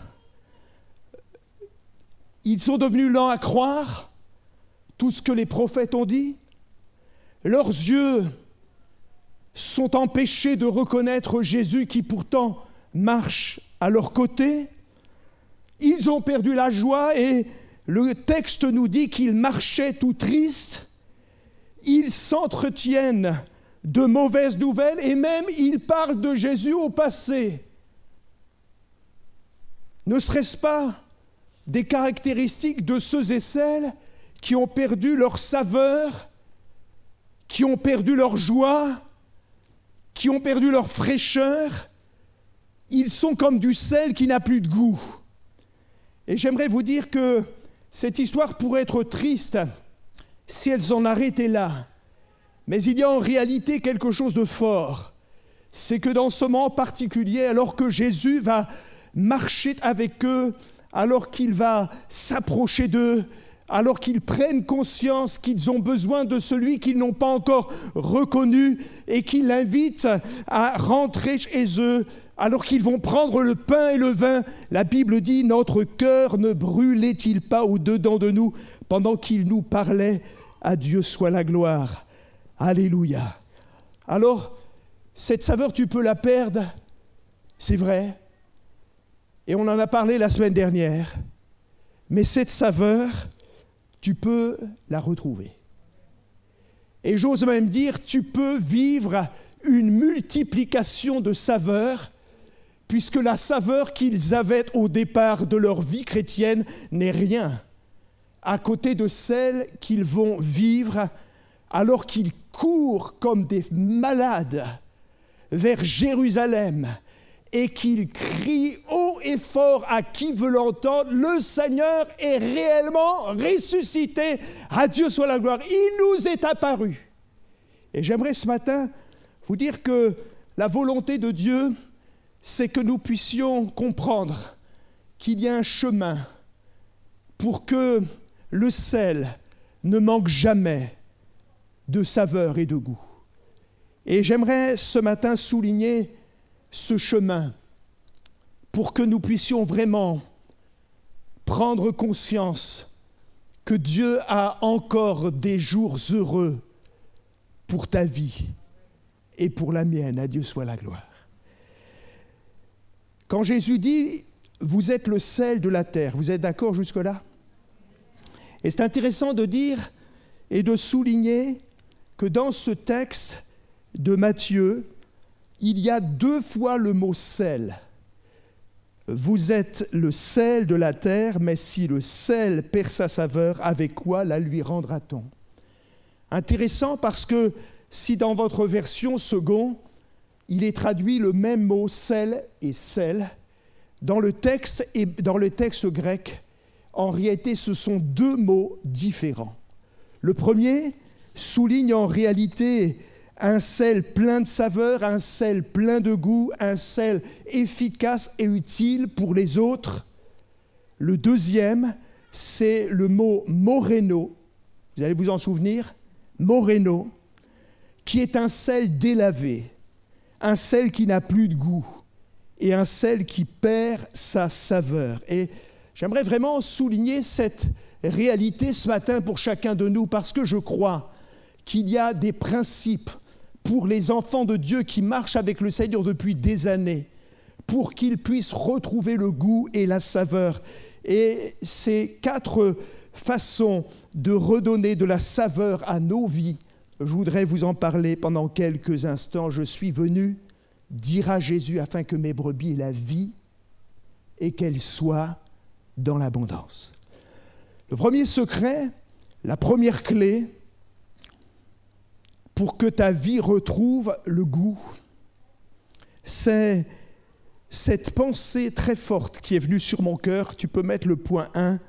Speaker 5: Ils sont devenus lents à croire tout ce que les prophètes ont dit. Leurs yeux sont empêchés de reconnaître Jésus qui pourtant marche à leur côté. Ils ont perdu la joie et le texte nous dit qu'ils marchaient tout tristes. Ils s'entretiennent de mauvaises nouvelles et même ils parlent de Jésus au passé. Ne serait-ce pas des caractéristiques de ceux et celles qui ont perdu leur saveur, qui ont perdu leur joie, qui ont perdu leur fraîcheur? Ils sont comme du sel qui n'a plus de goût. Et j'aimerais vous dire que cette histoire pourrait être triste si elle s'en arrêtait là. Mais il y a en réalité quelque chose de fort. C'est que dans ce moment particulier, alors que Jésus va marcher avec eux, alors qu'il va s'approcher d'eux, alors qu'ils prennent conscience qu'ils ont besoin de celui qu'ils n'ont pas encore reconnu et qui l'invitent à rentrer chez eux, alors qu'ils vont prendre le pain et le vin. La Bible dit, notre cœur ne brûlait-il pas au-dedans de nous pendant qu'il nous parlait? À Dieu soit la gloire. Alléluia. Alors, cette saveur, tu peux la perdre, c'est vrai. Et on en a parlé la semaine dernière. Mais cette saveur, tu peux la retrouver. Et j'ose même dire, tu peux vivre une multiplication de saveurs, puisque la saveur qu'ils avaient au départ de leur vie chrétienne n'est rien à côté de celle qu'ils vont vivre alors qu'ils courent comme des malades vers Jérusalem et qu'ils crient haut et fort à qui veut l'entendre, le Seigneur est réellement ressuscité, à Dieu soit la gloire, il nous est apparu. Et j'aimerais ce matin vous dire que la volonté de Dieu, c'est que nous puissions comprendre qu'il y a un chemin pour que le sel ne manque jamais de saveur et de goût. Et j'aimerais ce matin souligner ce chemin pour que nous puissions vraiment prendre conscience que Dieu a encore des jours heureux pour ta vie et pour la mienne. À Dieu soit la gloire. Quand Jésus dit « Vous êtes le sel de la terre », vous êtes d'accord jusque-là? Et c'est intéressant de dire et de souligner que dans ce texte de Matthieu, il y a 2 fois le mot « sel ». Vous êtes le sel de la terre, mais si le sel perd sa saveur, avec quoi la lui rendra-t-on? Intéressant parce que si dans votre version second, il est traduit le même mot « sel » et « sel », dans le texte et dans le texte grec, en réalité, ce sont 2 mots différents. Le premier souligne en réalité un sel plein de saveur, un sel plein de goût, un sel efficace et utile pour les autres. Le deuxième, c'est le mot moreno. Vous allez vous en souvenir? Moreno, qui est un sel délavé, un sel qui n'a plus de goût et un sel qui perd sa saveur. Et j'aimerais vraiment souligner cette réalité ce matin pour chacun de nous, parce que je crois qu'il y a des principes pour les enfants de Dieu qui marchent avec le Seigneur depuis des années, pour qu'ils puissent retrouver le goût et la saveur. Et ces 4 façons de redonner de la saveur à nos vies, je voudrais vous en parler pendant quelques instants. Je suis venu dire à Jésus afin que mes brebis aient la vie et qu'elles soient dans l'abondance. Le premier secret, la première clé pour que ta vie retrouve le goût, c'est cette pensée très forte qui est venue sur mon cœur. Tu peux mettre le point 1.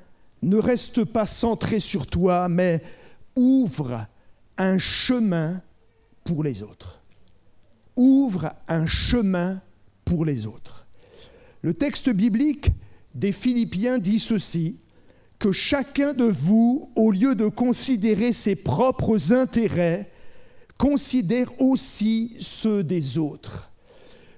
Speaker 5: Ne reste pas centré sur toi, mais ouvre un chemin pour les autres. Ouvre un chemin pour les autres. Le texte biblique des Philippiens dit ceci, que chacun de vous, au lieu de considérer ses propres intérêts, considère aussi ceux des autres.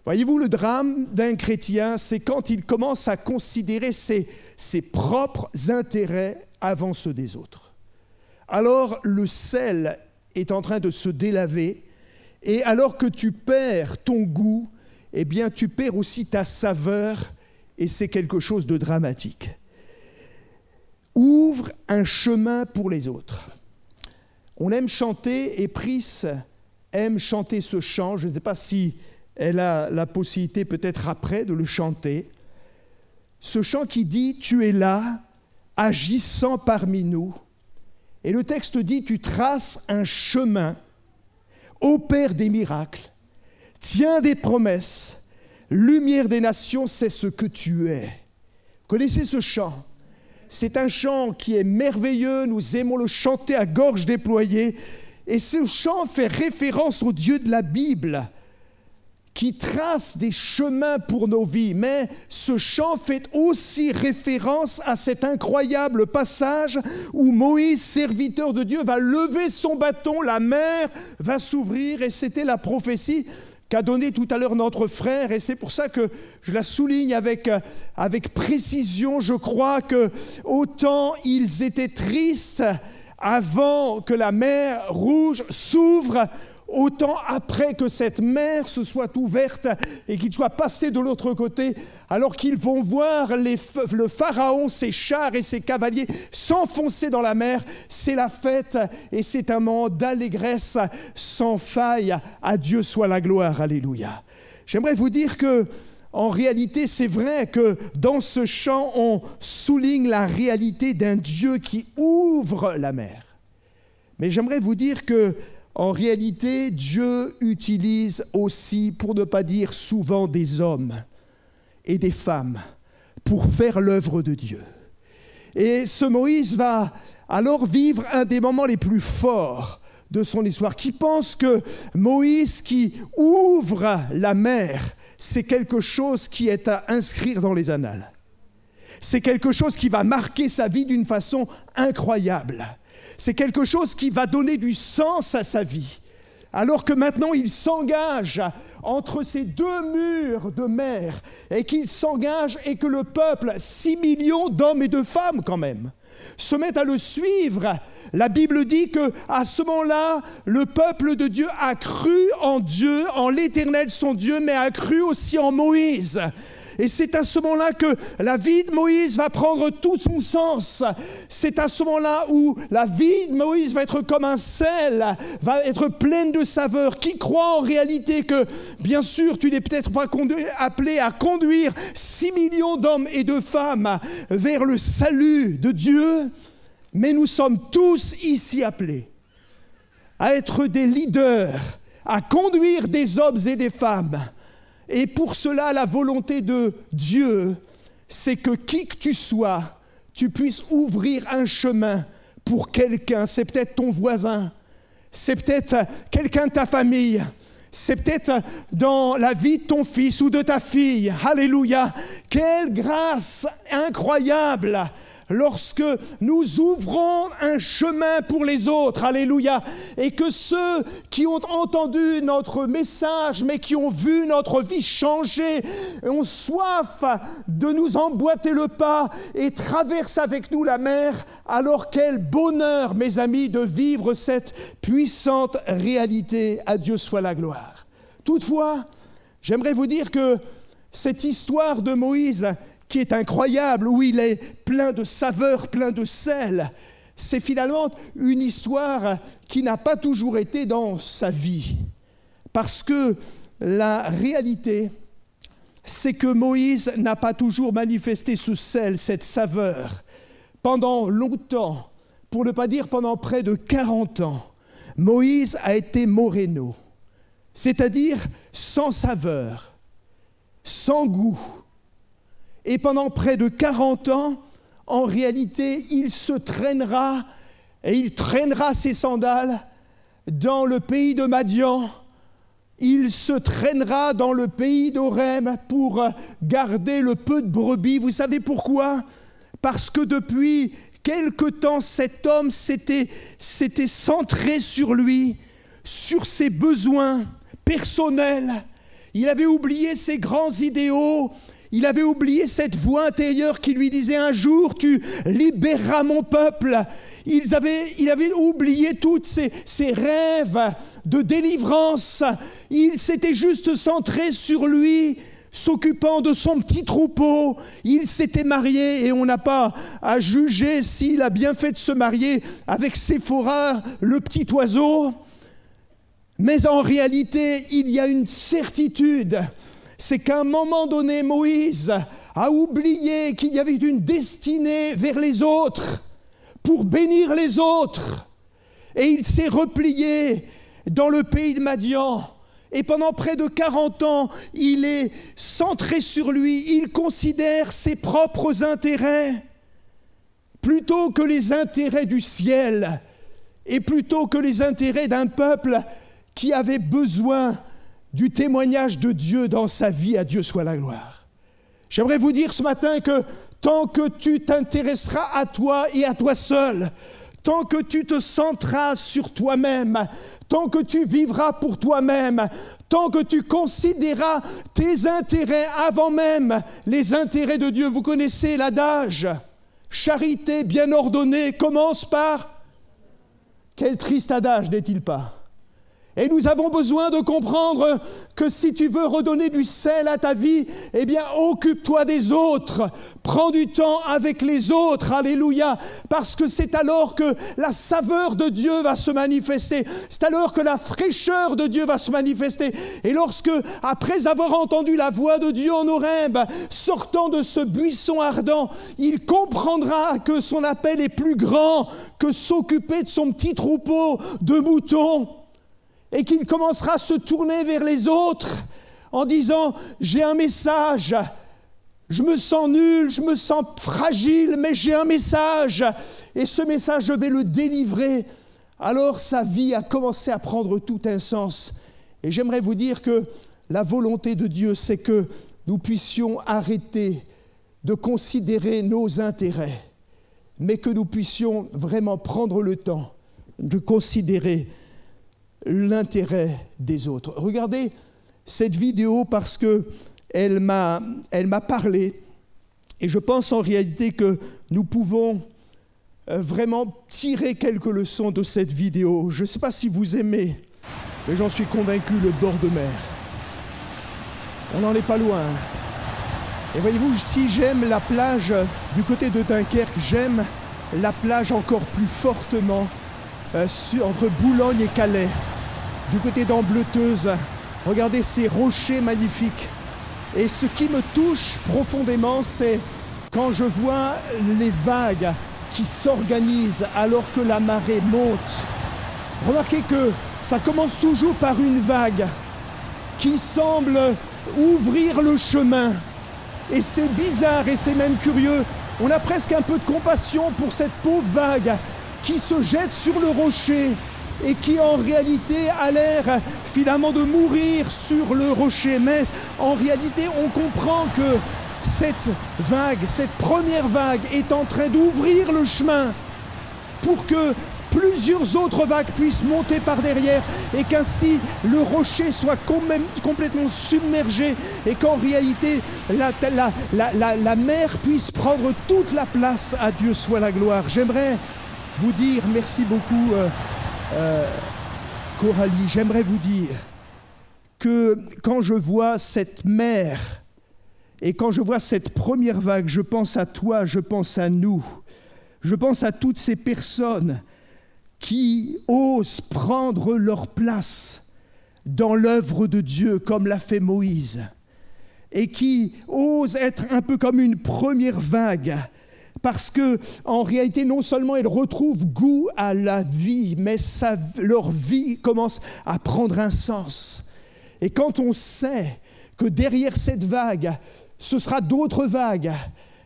Speaker 5: Voyez-vous, le drame d'un chrétien, c'est quand il commence à considérer ses propres intérêts avant ceux des autres. Alors, le sel est en train de se délaver, et alors que tu perds ton goût, eh bien, tu perds aussi ta saveur, et c'est quelque chose de dramatique. Ouvre un chemin pour les autres. On aime chanter, et Pris aime chanter ce chant. Je ne sais pas si elle a la possibilité peut-être après de le chanter. Ce chant qui dit « Tu es là, agissant parmi nous ». Et le texte dit « Tu traces un chemin, opère des miracles, tiens des promesses, lumière des nations, c'est ce que tu es ». Vous connaissez ce chant? C'est un chant qui est merveilleux, nous aimons le chanter à gorge déployée. Et ce chant fait référence au Dieu de la Bible, qui trace des chemins pour nos vies. Mais ce chant fait aussi référence à cet incroyable passage où Moïse, serviteur de Dieu, va lever son bâton, la mer va s'ouvrir, et c'était la prophétie qu'a donnée tout à l'heure notre frère, et c'est pour ça que je la souligne avec précision. Je crois que autant ils étaient tristes avant que la mer Rouge s'ouvre, autant après que cette mer se soit ouverte et qu'ils soient passés de l'autre côté, alors qu'ils vont voir le pharaon, ses chars et ses cavaliers s'enfoncer dans la mer, c'est la fête et c'est un moment d'allégresse sans faille. À Dieu soit la gloire, alléluia. J'aimerais vous dire que, en réalité, c'est vrai que dans ce chant, on souligne la réalité d'un Dieu qui ouvre la mer. Mais j'aimerais vous dire que, en réalité, Dieu utilise aussi, pour ne pas dire souvent, des hommes et des femmes pour faire l'œuvre de Dieu. Et ce Moïse va alors vivre un des moments les plus forts de son histoire. Qui pense que Moïse qui ouvre la mer, c'est quelque chose qui est à inscrire dans les annales. C'est quelque chose qui va marquer sa vie d'une façon incroyable. C'est quelque chose qui va donner du sens à sa vie. Alors que maintenant, il s'engage entre ces deux murs de mer et qu'il s'engage et que le peuple, 6 millions d'hommes et de femmes quand même, se mettent à le suivre. La Bible dit qu'à ce moment-là, le peuple de Dieu a cru en Dieu, en l'Éternel son Dieu, mais a cru aussi en Moïse. Et c'est à ce moment-là que la vie de Moïse va prendre tout son sens. C'est à ce moment-là où la vie de Moïse va être comme un sel, va être pleine de saveur. Qui croit en réalité que, bien sûr, tu n'es peut-être pas appelé à conduire 6 millions d'hommes et de femmes vers le salut de Dieu, mais nous sommes tous ici appelés à être des leaders, à conduire des hommes et des femmes. Et pour cela, la volonté de Dieu, c'est que qui que tu sois, tu puisses ouvrir un chemin pour quelqu'un. C'est peut-être ton voisin, c'est peut-être quelqu'un de ta famille, c'est peut-être dans la vie de ton fils ou de ta fille. Alléluia! Quelle grâce incroyable lorsque nous ouvrons un chemin pour les autres, alléluia, et que ceux qui ont entendu notre message, mais qui ont vu notre vie changer, ont soif de nous emboîter le pas et traversent avec nous la mer. Alors quel bonheur, mes amis, de vivre cette puissante réalité. À Dieu soit la gloire. Toutefois, j'aimerais vous dire que cette histoire de Moïse, qui est incroyable, où il est plein de saveur, plein de sel, c'est finalement une histoire qui n'a pas toujours été dans sa vie. Parce que la réalité, c'est que Moïse n'a pas toujours manifesté ce sel, cette saveur. Pendant longtemps, pour ne pas dire pendant près de 40 ans, Moïse a été moréno, c'est-à-dire sans saveur, sans goût. Et pendant près de 40 ans, en réalité, il se traînera, et il traînera ses sandales dans le pays de Madian. Il se traînera dans le pays d'Orem pour garder le peu de brebis. Vous savez pourquoi ? Parce que depuis quelque temps, cet homme s'était centré sur lui, sur ses besoins personnels. Il avait oublié ses grands idéaux. Il avait oublié cette voix intérieure qui lui disait un jour, tu libéreras mon peuple. Il avait oublié tous ses rêves de délivrance. Il s'était juste centré sur lui, s'occupant de son petit troupeau. Il s'était marié et on n'a pas à juger s'il a bien fait de se marier avec Séphora, le petit oiseau. Mais en réalité, il y a une certitude. C'est qu'à un moment donné, Moïse a oublié qu'il y avait une destinée vers les autres, pour bénir les autres. Et il s'est replié dans le pays de Madian. Et pendant près de 40 ans, il est centré sur lui. Il considère ses propres intérêts plutôt que les intérêts du ciel et plutôt que les intérêts d'un peuple qui avait besoin du témoignage de Dieu dans sa vie. À Dieu soit la gloire. J'aimerais vous dire ce matin que tant que tu t'intéresseras à toi et à toi seul, tant que tu te centreras sur toi-même, tant que tu vivras pour toi-même, tant que tu considéreras tes intérêts avant même les intérêts de Dieu. Vous connaissez l'adage, charité bien ordonnée commence par... Quel triste adage, n'est-il pas ? Et nous avons besoin de comprendre que si tu veux redonner du sel à ta vie, eh bien, occupe-toi des autres. Prends du temps avec les autres. Alléluia. Parce que c'est alors que la saveur de Dieu va se manifester. C'est alors que la fraîcheur de Dieu va se manifester. Et lorsque, après avoir entendu la voix de Dieu en Horeb, sortant de ce buisson ardent, il comprendra que son appel est plus grand que s'occuper de son petit troupeau de moutons. Et qu'il commencera à se tourner vers les autres en disant « J'ai un message, je me sens nul, je me sens fragile, mais j'ai un message, et ce message, je vais le délivrer. » Alors sa vie a commencé à prendre tout un sens. Et j'aimerais vous dire que la volonté de Dieu, c'est que nous puissions arrêter de considérer nos intérêts, mais que nous puissions vraiment prendre le temps de considérer l'intérêt des autres. Regardez cette vidéo parce qu'elle m'a parlé et je pense en réalité que nous pouvons vraiment tirer quelques leçons de cette vidéo. Je ne sais pas si vous aimez, mais j'en suis convaincu, le bord de mer. On n'en est pas loin. Et voyez-vous, si j'aime la plage du côté de Dunkerque, j'aime la plage encore plus fortement entre Boulogne et Calais, du côté d'Ambleteuse. Regardez ces rochers magnifiques. Et ce qui me touche profondément, c'est quand je vois les vagues qui s'organisent alors que la marée monte. Remarquez que ça commence toujours par une vague qui semble ouvrir le chemin. Et c'est bizarre et c'est même curieux. On a presque un peu de compassion pour cette pauvre vague qui se jette sur le rocher et qui en réalité a l'air finalement de mourir sur le rocher. Mais en réalité, on comprend que cette vague, cette première vague est en train d'ouvrir le chemin pour que plusieurs autres vagues puissent monter par derrière et qu'ainsi le rocher soit complètement submergé et qu'en réalité la mer puisse prendre toute la place. À Dieu soit la gloire. J'aimerais vous dire, merci beaucoup Coralie, j'aimerais vous dire que quand je vois cette mer et quand je vois cette première vague, je pense à toi, je pense à nous, je pense à toutes ces personnes qui osent prendre leur place dans l'œuvre de Dieu comme l'a fait Moïse et qui osent être un peu comme une première vague. Parce que, en réalité, non seulement elles retrouvent goût à la vie, mais leur vie commence à prendre un sens. Et quand on sait que derrière cette vague, ce sera d'autres vagues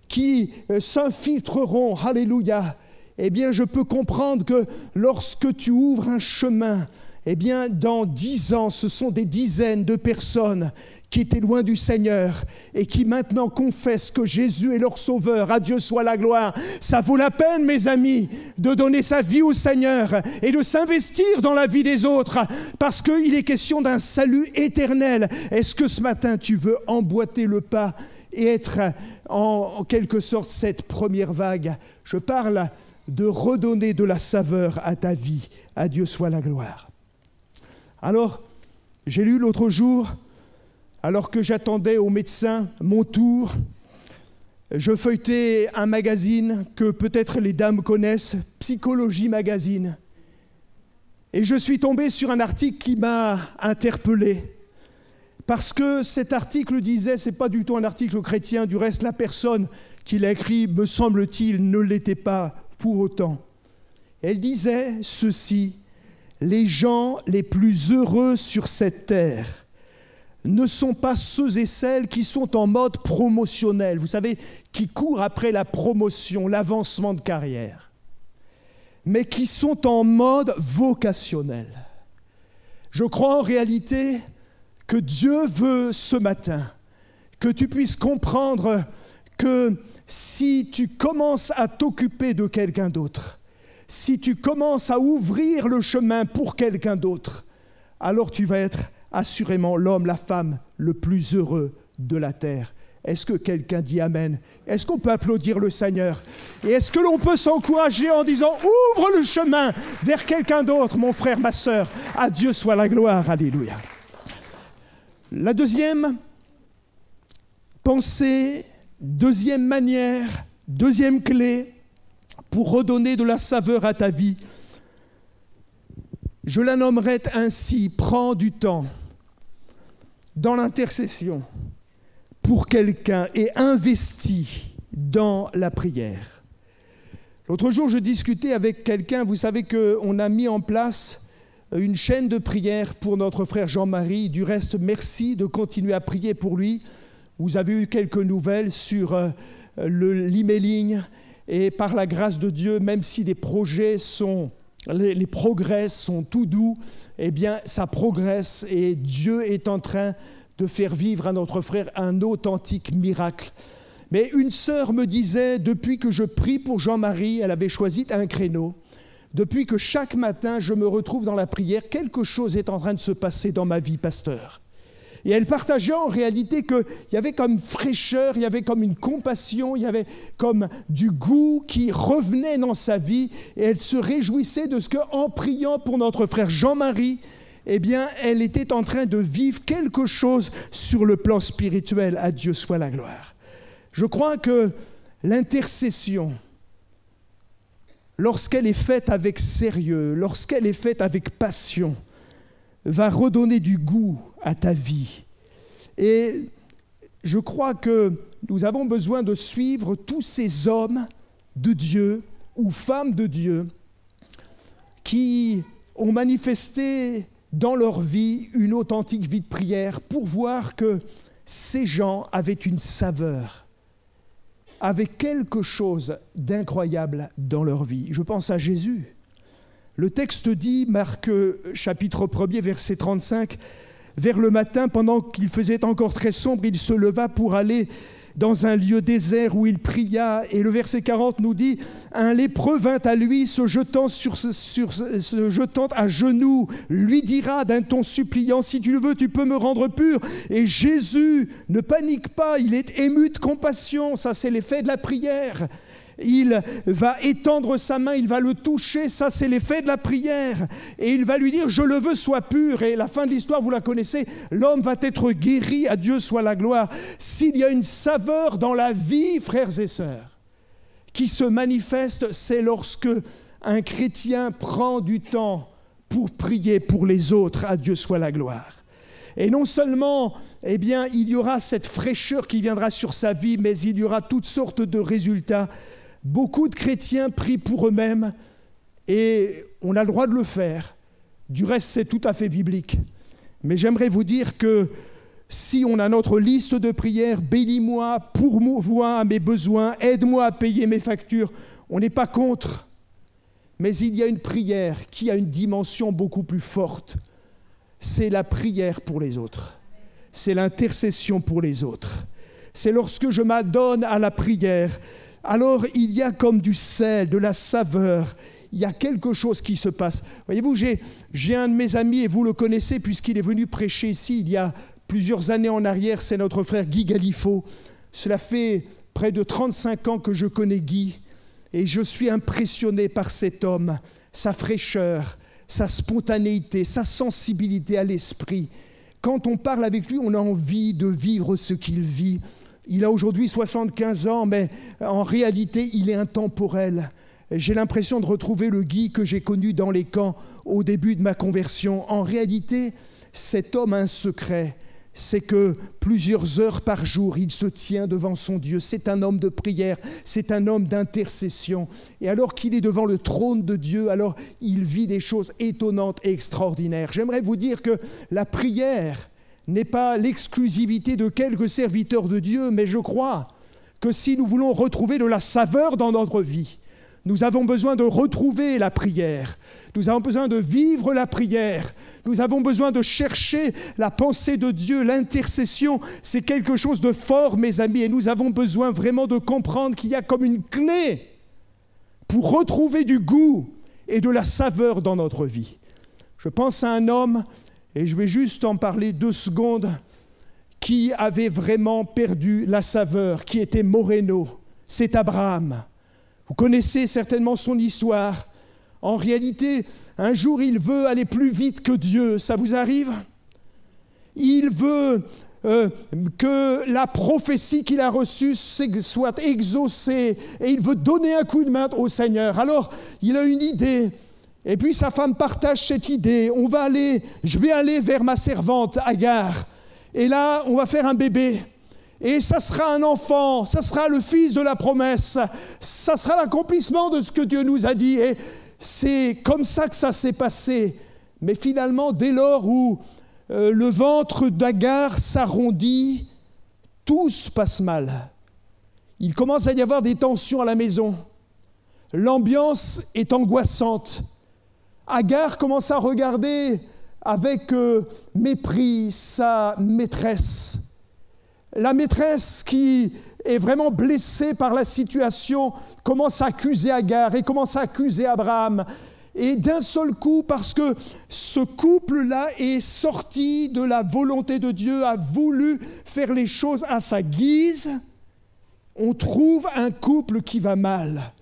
Speaker 5: qui s'infiltreront, alléluia, eh bien, je peux comprendre que lorsque tu ouvres un chemin, eh bien, dans 10 ans, ce sont des dizaines de personnes qui étaient loin du Seigneur et qui maintenant confessent que Jésus est leur sauveur. À Dieu soit la gloire. Ça vaut la peine, mes amis, de donner sa vie au Seigneur et de s'investir dans la vie des autres parce qu'il est question d'un salut éternel. Est-ce que ce matin, tu veux emboîter le pas et être en quelque sorte cette première vague? Je parle de redonner de la saveur à ta vie. À Dieu soit la gloire. Alors, j'ai lu l'autre jour, alors que j'attendais au médecin mon tour, je feuilletais un magazine que peut-être les dames connaissent, Psychologie Magazine. Et je suis tombé sur un article qui m'a interpellé. Parce que cet article disait, c'est pas du tout un article chrétien, du reste la personne qui l'a écrit, me semble-t-il, ne l'était pas pour autant. Elle disait ceci: les gens les plus heureux sur cette terre ne sont pas ceux et celles qui sont en mode promotionnel, vous savez, qui courent après la promotion, l'avancement de carrière, mais qui sont en mode vocationnel. Je crois en réalité que Dieu veut ce matin que tu puisses comprendre que si tu commences à t'occuper de quelqu'un d'autre, si tu commences à ouvrir le chemin pour quelqu'un d'autre, alors tu vas être assurément l'homme, la femme le plus heureux de la terre. Est-ce que quelqu'un dit Amen? Est-ce qu'on peut applaudir le Seigneur? Et est-ce que l'on peut s'encourager en disant ouvre le chemin vers quelqu'un d'autre, mon frère, ma sœur? À Dieu soit la gloire, alléluia. La deuxième pensée, deuxième manière, deuxième clé pour redonner de la saveur à ta vie, je la nommerai ainsi: prends du temps dans l'intercession pour quelqu'un et investis dans la prière. L'autre jour, je discutais avec quelqu'un. Vous savez qu'on a mis en place une chaîne de prière pour notre frère Jean-Marie. Du reste, merci de continuer à prier pour lui. Vous avez eu quelques nouvelles sur l'emailing. Et par la grâce de Dieu, même si les progrès sont tout doux, eh bien, ça progresse et Dieu est en train de faire vivre à notre frère un authentique miracle. Mais une sœur me disait, depuis que je prie pour Jean-Marie, elle avait choisi un créneau, depuis que chaque matin je me retrouve dans la prière, quelque chose est en train de se passer dans ma vie, pasteur. Et elle partageait en réalité qu'il y avait comme fraîcheur, il y avait comme une compassion, il y avait comme du goût qui revenait dans sa vie. Et elle se réjouissait de ce qu'en priant pour notre frère Jean-Marie, eh bien, elle était en train de vivre quelque chose sur le plan spirituel. À Dieu soit la gloire. Je crois que l'intercession, lorsqu'elle est faite avec sérieux, lorsqu'elle est faite avec passion, va redonner du goût à ta vie. Et je crois que nous avons besoin de suivre tous ces hommes de Dieu ou femmes de Dieu qui ont manifesté dans leur vie une authentique vie de prière pour voir que ces gens avaient une saveur, avaient quelque chose d'incroyable dans leur vie. Je pense à Jésus. Le texte dit, Marc chapitre 1er, verset 35, « Vers le matin, pendant qu'il faisait encore très sombre, il se leva pour aller dans un lieu désert où il pria. » Et le verset 40 nous dit, « Un lépreux vint à lui, se jetant à genoux, lui dira d'un ton suppliant, « Si tu le veux, tu peux me rendre pur. » Et Jésus ne panique pas, il est ému de compassion. Ça, c'est l'effet de la prière. Il va étendre sa main, il va le toucher, ça c'est l'effet de la prière. Et il va lui dire, je le veux, sois pur. Et la fin de l'histoire, vous la connaissez, l'homme va être guéri, à Dieu soit la gloire. S'il y a une saveur dans la vie, frères et sœurs, qui se manifeste, c'est lorsque un chrétien prend du temps pour prier pour les autres, à Dieu soit la gloire. Et non seulement, eh bien, il y aura cette fraîcheur qui viendra sur sa vie, mais il y aura toutes sortes de résultats. Beaucoup de chrétiens prient pour eux-mêmes et on a le droit de le faire. Du reste, c'est tout à fait biblique. Mais j'aimerais vous dire que si on a notre liste de prières, bénis-moi, pourvois à mes besoins, aide-moi à payer mes factures, on n'est pas contre. Mais il y a une prière qui a une dimension beaucoup plus forte. C'est la prière pour les autres. C'est l'intercession pour les autres. C'est lorsque je m'adonne à la prière, alors il y a comme du sel, de la saveur, il y a quelque chose qui se passe. Voyez-vous, j'ai un de mes amis, et vous le connaissez puisqu'il est venu prêcher ici il y a plusieurs années en arrière, c'est notre frère Guy Galifo. Cela fait près de 35 ans que je connais Guy, et je suis impressionné par cet homme, sa fraîcheur, sa spontanéité, sa sensibilité à l'esprit. Quand on parle avec lui, on a envie de vivre ce qu'il vit. Il a aujourd'hui 75 ans, mais en réalité, il est intemporel. J'ai l'impression de retrouver le Guy que j'ai connu dans les camps au début de ma conversion. En réalité, cet homme a un secret. C'est que plusieurs heures par jour, il se tient devant son Dieu. C'est un homme de prière, c'est un homme d'intercession. Et alors qu'il est devant le trône de Dieu, alors il vit des choses étonnantes et extraordinaires. J'aimerais vous dire que la prière n'est pas l'exclusivité de quelques serviteurs de Dieu, mais je crois que si nous voulons retrouver de la saveur dans notre vie, Nous avons besoin de retrouver la prière. Nous avons besoin de vivre la prière. Nous avons besoin de chercher la pensée de Dieu. L'intercession, c'est quelque chose de fort, mes amis. Et nous avons besoin vraiment de comprendre qu'il y a comme une clé pour retrouver du goût et de la saveur dans notre vie. Je pense à un homme, et je vais juste en parler 2 secondes, qui avait vraiment perdu la saveur, qui était Moreno. C'est Abraham. Vous connaissez certainement son histoire. En réalité, un jour, il veut aller plus vite que Dieu. Ça vous arrive ? Il veut que la prophétie qu'il a reçue soit exaucée et il veut donner un coup de main au Seigneur. Alors, il a une idée. Et puis, sa femme partage cette idée. Je vais aller vers ma servante, Agar. Et là, on va faire un bébé. Et ça sera un enfant, ça sera le fils de la promesse, ça sera l'accomplissement de ce que Dieu nous a dit. Et c'est comme ça que ça s'est passé. Mais finalement, dès lors où le ventre d'Agar s'arrondit, tout se passe mal. Il commence à y avoir des tensions à la maison. L'ambiance est angoissante. Agar commence à regarder avec mépris sa maîtresse. La maîtresse qui est vraiment blessée par la situation commence à accuser Agar et commence à accuser Abraham. Et d'un seul coup, parce que ce couple-là est sorti de la volonté de Dieu, a voulu faire les choses à sa guise, on trouve un couple qui va mal.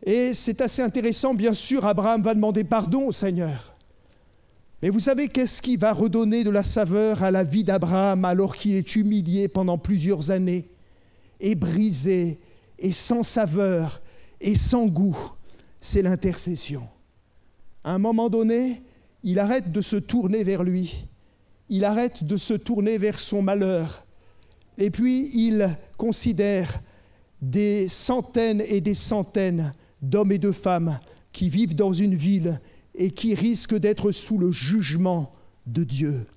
Speaker 5: Et c'est assez intéressant, bien sûr, Abraham va demander pardon au Seigneur. Mais vous savez qu'est-ce qui va redonner de la saveur à la vie d'Abraham alors qu'il est humilié pendant plusieurs années, et brisé, et sans saveur, et sans goût? C'est l'intercession. À un moment donné, il arrête de se tourner vers lui, il arrête de se tourner vers son malheur, et puis il considère des centaines et des centaines d'hommes et de femmes qui vivent dans une ville et qui risquent d'être sous le jugement de Dieu.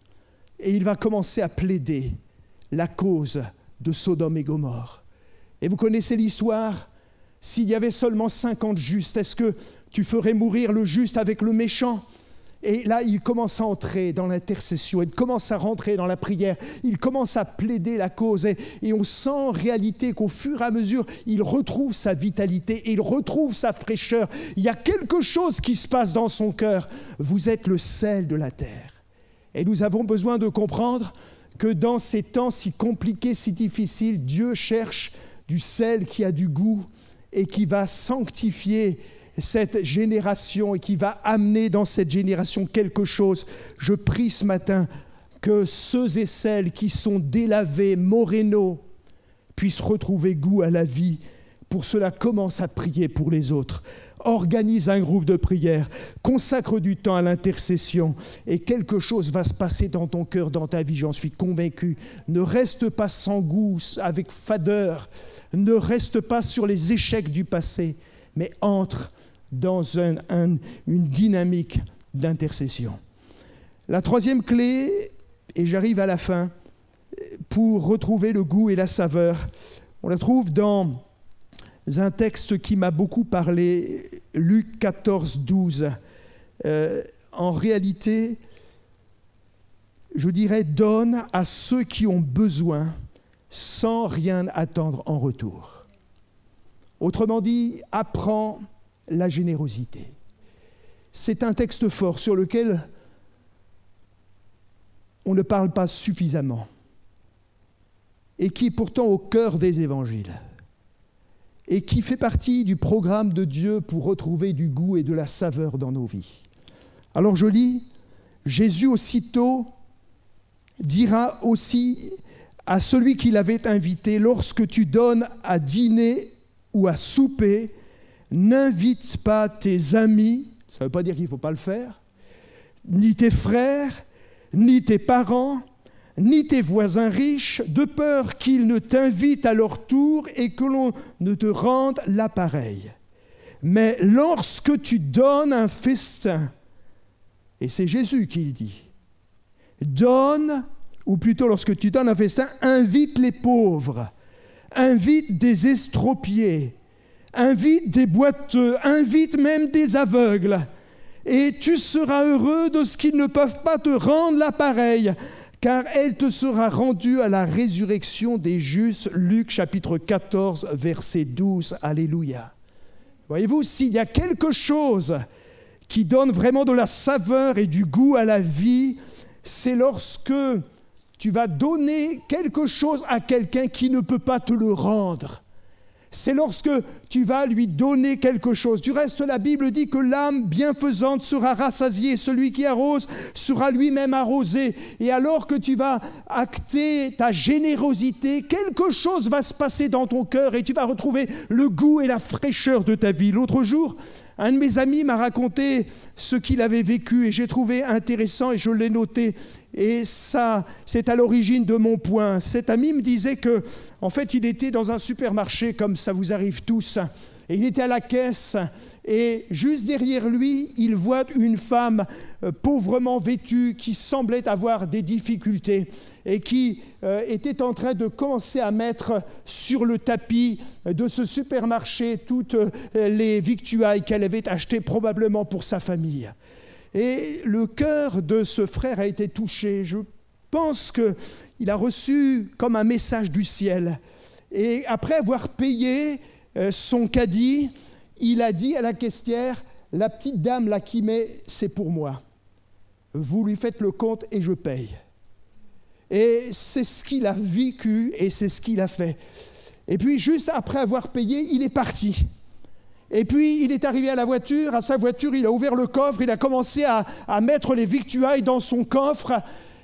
Speaker 5: Et il va commencer à plaider la cause de Sodome et Gomorrhe. Et vous connaissez l'histoire. S'il y avait seulement 50 justes, est-ce que tu ferais mourir le juste avec le méchant ? Et là, il commence à entrer dans l'intercession, il commence à rentrer dans la prière, il commence à plaider la cause. Et on sent en réalité qu'au fur et à mesure, il retrouve sa vitalité, il retrouve sa fraîcheur. Il y a quelque chose qui se passe dans son cœur. Vous êtes le sel de la terre. Et nous avons besoin de comprendre que dans ces temps si compliqués, si difficiles, Dieu cherche du sel qui a du goût et qui va sanctifier cette génération et qui va amener dans cette génération quelque chose. Je prie ce matin que ceux et celles qui sont délavés, Moreno, puissent retrouver goût à la vie. Pour cela, commence à prier pour les autres. Organise un groupe de prière, consacre du temps à l'intercession et quelque chose va se passer dans ton cœur, dans ta vie, j'en suis convaincu. Ne reste pas sans goût, avec fadeur, ne reste pas sur les échecs du passé, mais entre dans une dynamique d'intercession. La troisième clé, et j'arrive à la fin, pour retrouver le goût et la saveur, on la trouve dans un texte qui m'a beaucoup parlé, Luc 14, 12. En réalité, je dirais, donne à ceux qui ont besoin sans rien attendre en retour. Autrement dit, apprends la générosité. C'est un texte fort sur lequel on ne parle pas suffisamment et qui est pourtant au cœur des évangiles et qui fait partie du programme de Dieu pour retrouver du goût et de la saveur dans nos vies. Alors je lis, Jésus aussitôt dira aussi à celui qui l'avait invité, lorsque tu donnes à dîner ou à souper, n'invite pas tes amis, ça ne veut pas dire qu'il ne faut pas le faire, ni tes frères, ni tes parents, ni tes voisins riches, de peur qu'ils ne t'invitent à leur tour et que l'on ne te rende l'appareil. Mais lorsque tu donnes un festin, et c'est Jésus qui le dit, donne, ou plutôt lorsque tu donnes un festin, invite les pauvres, invite des estropiés, invite des boiteux, invite même des aveugles. Et tu seras heureux de ce qu'ils ne peuvent pas te rendre l'appareil, car elle te sera rendue à la résurrection des justes. Luc chapitre 14, verset 12. Alléluia. Voyez-vous, s'il y a quelque chose qui donne vraiment de la saveur et du goût à la vie, c'est lorsque tu vas donner quelque chose à quelqu'un qui ne peut pas te le rendre. C'est lorsque tu vas lui donner quelque chose. Du reste, la Bible dit que l'âme bienfaisante sera rassasiée, celui qui arrose sera lui-même arrosé. Et alors que tu vas acter ta générosité, quelque chose va se passer dans ton cœur et tu vas retrouver le goût et la fraîcheur de ta vie. L'autre jour, un de mes amis m'a raconté ce qu'il avait vécu et j'ai trouvé intéressant et je l'ai noté. Et ça, c'est à l'origine de mon point. Cet ami me disait que, en fait, il était dans un supermarché, comme ça vous arrive tous, et il était à la caisse, et juste derrière lui, il voit une femme pauvrement vêtue qui semblait avoir des difficultés et qui était en train de commencer à mettre sur le tapis de ce supermarché toutes les victuailles qu'elle avait achetées probablement pour sa famille. Et le cœur de ce frère a été touché. Je pense qu'il a reçu comme un message du ciel. Et après avoir payé son caddie, il a dit à la caissière, « La petite dame là qui met, c'est pour moi. Vous lui faites le compte et je paye. » Et c'est ce qu'il a vécu et c'est ce qu'il a fait. Et puis juste après avoir payé, il est parti. Et puis, il est arrivé à sa voiture, il a ouvert le coffre, il a commencé à mettre les victuailles dans son coffre.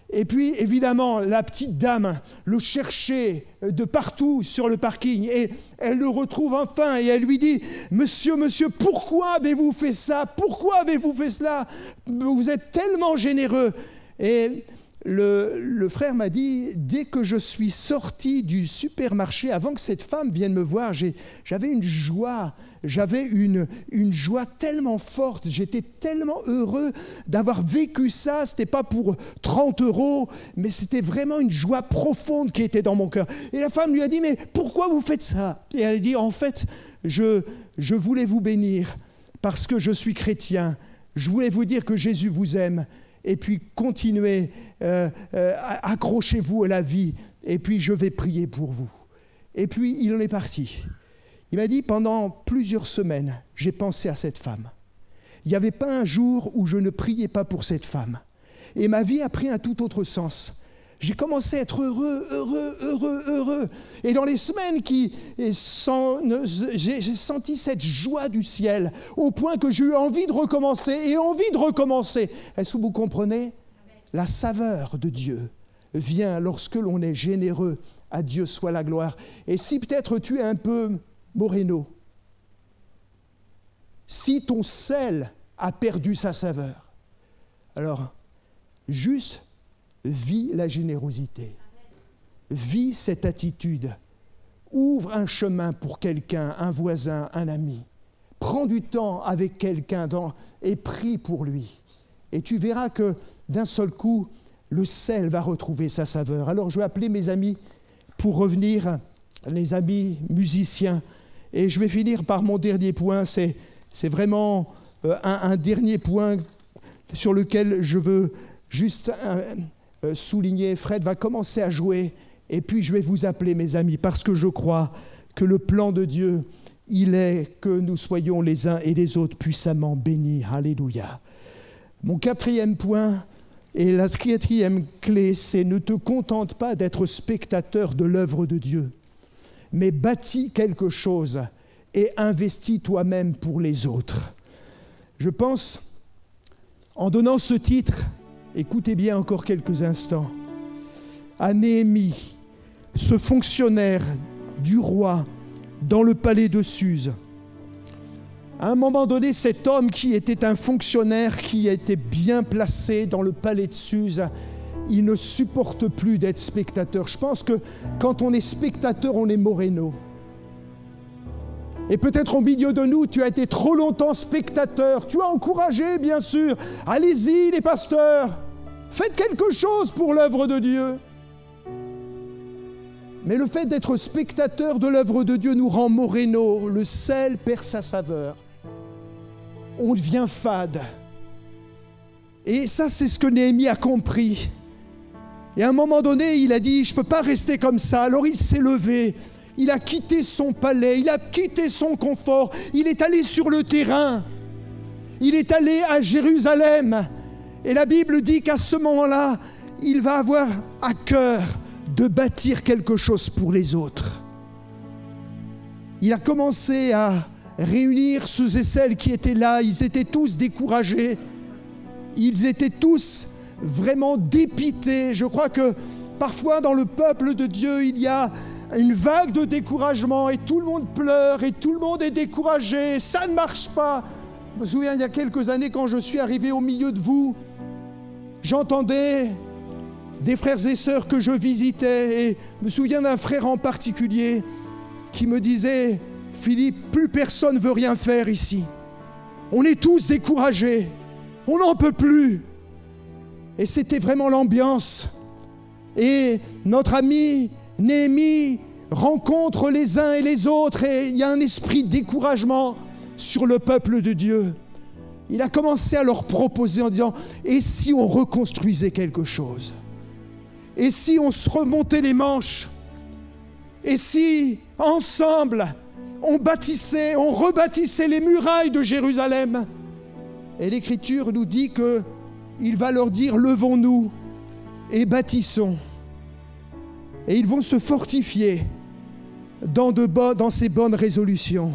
Speaker 5: Et puis, évidemment, la petite dame le cherchait de partout sur le parking. Et elle le retrouve enfin et elle lui dit « Monsieur, pourquoi avez-vous fait ça? Pourquoi avez-vous fait cela? Vous êtes tellement généreux. » Et le frère m'a dit, dès que je suis sorti du supermarché, avant que cette femme vienne me voir, j'avais une joie tellement forte, j'étais tellement heureux d'avoir vécu ça. C'était pas pour 30 €, mais c'était vraiment une joie profonde qui était dans mon cœur. Et la femme lui a dit, mais pourquoi vous faites ça? Et elle a dit, en fait, je voulais vous bénir parce que je suis chrétien. Je voulais vous dire que Jésus vous aime. Et puis continuez, accrochez-vous à la vie, et puis je vais prier pour vous. Et puis il en est parti. Il m'a dit, pendant plusieurs semaines, j'ai pensé à cette femme. Il n'y avait pas un jour où je ne priais pas pour cette femme. Et ma vie a pris un tout autre sens. J'ai commencé à être heureux. Et dans les semaines j'ai senti cette joie du ciel, au point que j'ai eu envie de recommencer. Est-ce que vous comprenez? La saveur de Dieu vient lorsque l'on est généreux. À Dieu soit la gloire. Et si peut-être tu es un peu moreno, si ton sel a perdu sa saveur, alors juste vis la générosité, vis cette attitude, ouvre un chemin pour quelqu'un, un voisin, un ami. Prends du temps avec quelqu'un et prie pour lui. Et tu verras que d'un seul coup, le sel va retrouver sa saveur. Alors je vais appeler mes amis pour revenir, les amis musiciens. Et je vais finir par mon dernier point. C'est vraiment un dernier point sur lequel je veux juste souligner. Fred va commencer à jouer et puis je vais vous appeler mes amis parce que je crois que le plan de Dieu, il est que nous soyons les uns et les autres puissamment bénis. Alléluia. Mon quatrième point et la quatrième clé, c'est ne te contente pas d'être spectateur de l'œuvre de Dieu, mais bâtis quelque chose et investis toi-même pour les autres. Je pense, en donnant ce titre, écoutez bien encore quelques instants, à Néhémie, ce fonctionnaire du roi dans le palais de Suse. À un moment donné, cet homme qui était un fonctionnaire, qui était bien placé dans le palais de Suse, il ne supporte plus d'être spectateur. Je pense que quand on est spectateur, on est moreno. Et peut-être au milieu de nous, tu as été trop longtemps spectateur. Tu as encouragé, bien sûr. Allez-y, les pasteurs. Faites quelque chose pour l'œuvre de Dieu. Mais le fait d'être spectateur de l'œuvre de Dieu nous rend moréno. Le sel perd sa saveur. On devient fade. Et ça, c'est ce que Néhémie a compris. Et à un moment donné, il a dit, je ne peux pas rester comme ça. Alors il s'est levé. Il a quitté son palais. Il a quitté son confort. Il est allé sur le terrain. Il est allé à Jérusalem. Et la Bible dit qu'à ce moment-là, il va avoir à cœur de bâtir quelque chose pour les autres. Il a commencé à réunir ceux et celles qui étaient là. Ils étaient tous découragés. Ils étaient tous vraiment dépités. Je crois que parfois dans le peuple de Dieu, il y a une vague de découragement et tout le monde pleure et tout le monde est découragé. Ça ne marche pas. Je me souviens, il y a quelques années, quand je suis arrivé au milieu de vous, j'entendais des frères et sœurs que je visitais, et je me souviens d'un frère en particulier qui me disait « Philippe, plus personne ne veut rien faire ici. On est tous découragés. On n'en peut plus. » Et c'était vraiment l'ambiance. Et notre ami Néhémie rencontre les uns et les autres, et il y a un esprit de découragement sur le peuple de Dieu. Il a commencé à leur proposer en disant « Et si on reconstruisait quelque chose ? Et si on se remontait les manches ? Et si, ensemble, on bâtissait, on rebâtissait les murailles de Jérusalem ?» Et l'Écriture nous dit qu'il va leur dire « Levons-nous et bâtissons. » Et ils vont se fortifier dans ces bonnes résolutions.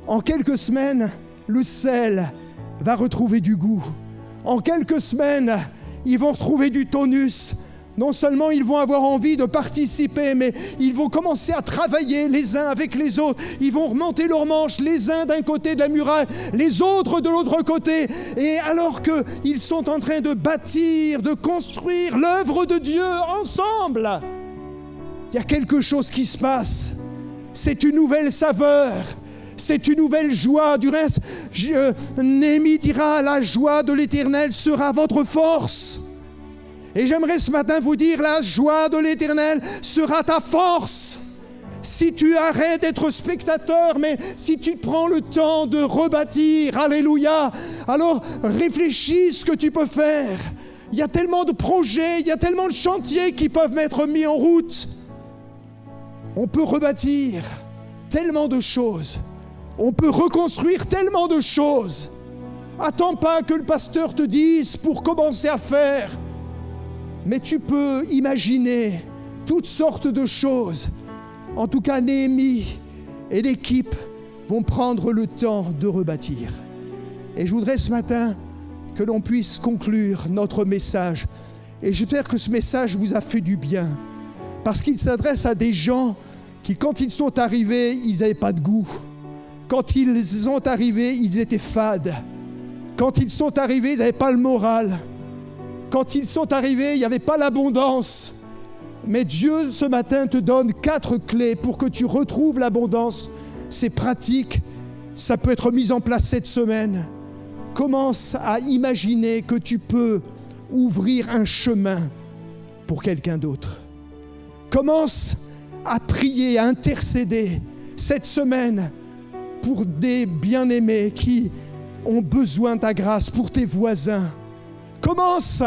Speaker 5: En quelques semaines, le sel va retrouver du goût. En quelques semaines, ils vont retrouver du tonus. Non seulement ils vont avoir envie de participer, mais ils vont commencer à travailler les uns avec les autres. Ils vont remonter leurs manches, les uns d'un côté de la muraille, les autres de l'autre côté. Et alors qu'ils sont en train de bâtir, de construire l'œuvre de Dieu ensemble, il y a quelque chose qui se passe. C'est une nouvelle saveur. C'est une nouvelle joie. Du reste, Néhémie dira, la joie de l'Éternel sera votre force. Et j'aimerais ce matin vous dire, la joie de l'Éternel sera ta force. Si tu arrêtes d'être spectateur, mais si tu prends le temps de rebâtir, alléluia, alors réfléchis ce que tu peux faire. Il y a tellement de projets, il y a tellement de chantiers qui peuvent être mis en route. On peut rebâtir tellement de choses. On peut reconstruire tellement de choses. Attends pas que le pasteur te dise pour commencer à faire. Mais tu peux imaginer toutes sortes de choses. En tout cas, Néhémie et l'équipe vont prendre le temps de rebâtir. Et je voudrais ce matin que l'on puisse conclure notre message. Et j'espère que ce message vous a fait du bien. Parce qu'il s'adresse à des gens qui, quand ils sont arrivés, ils n'avaient pas de goût. Quand ils sont arrivés, ils étaient fades. Quand ils sont arrivés, ils n'avaient pas le moral. Quand ils sont arrivés, il n'y avait pas l'abondance. Mais Dieu, ce matin, te donne 4 clés pour que tu retrouves l'abondance. C'est pratique. Ça peut être mis en place cette semaine. Commence à imaginer que tu peux ouvrir un chemin pour quelqu'un d'autre. Commence à prier, à intercéder cette semaine pour des bien-aimés qui ont besoin de ta grâce, pour tes voisins. Commence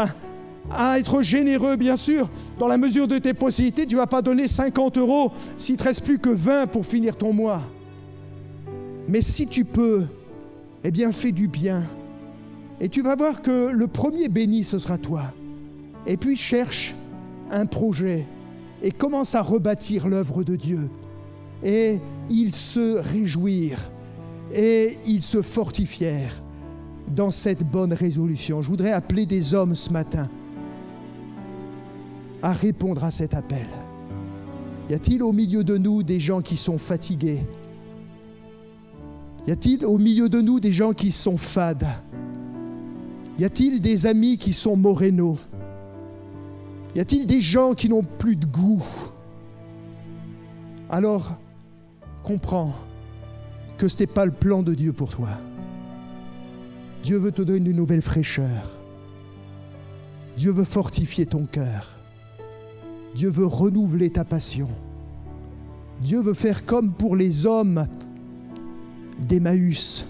Speaker 5: à être généreux, bien sûr, dans la mesure de tes possibilités. Tu ne vas pas donner 50 € s'il ne te reste plus que 20 pour finir ton mois. Mais si tu peux, eh bien, fais du bien. Et tu vas voir que le premier béni, ce sera toi. Et puis cherche un projet et commence à rebâtir l'œuvre de Dieu. Et ils se réjouirent et ils se fortifièrent dans cette bonne résolution. Je voudrais appeler des hommes ce matin à répondre à cet appel. Y a-t-il au milieu de nous des gens qui sont fatigués? Y a-t-il au milieu de nous des gens qui sont fades? Y a-t-il des amis qui sont morénos? Y a-t-il des gens qui n'ont plus de goût? Alors, comprends que ce n'est pas le plan de Dieu pour toi. Dieu veut te donner une nouvelle fraîcheur. Dieu veut fortifier ton cœur. Dieu veut renouveler ta passion. Dieu veut faire comme pour les hommes d'Emmaüs.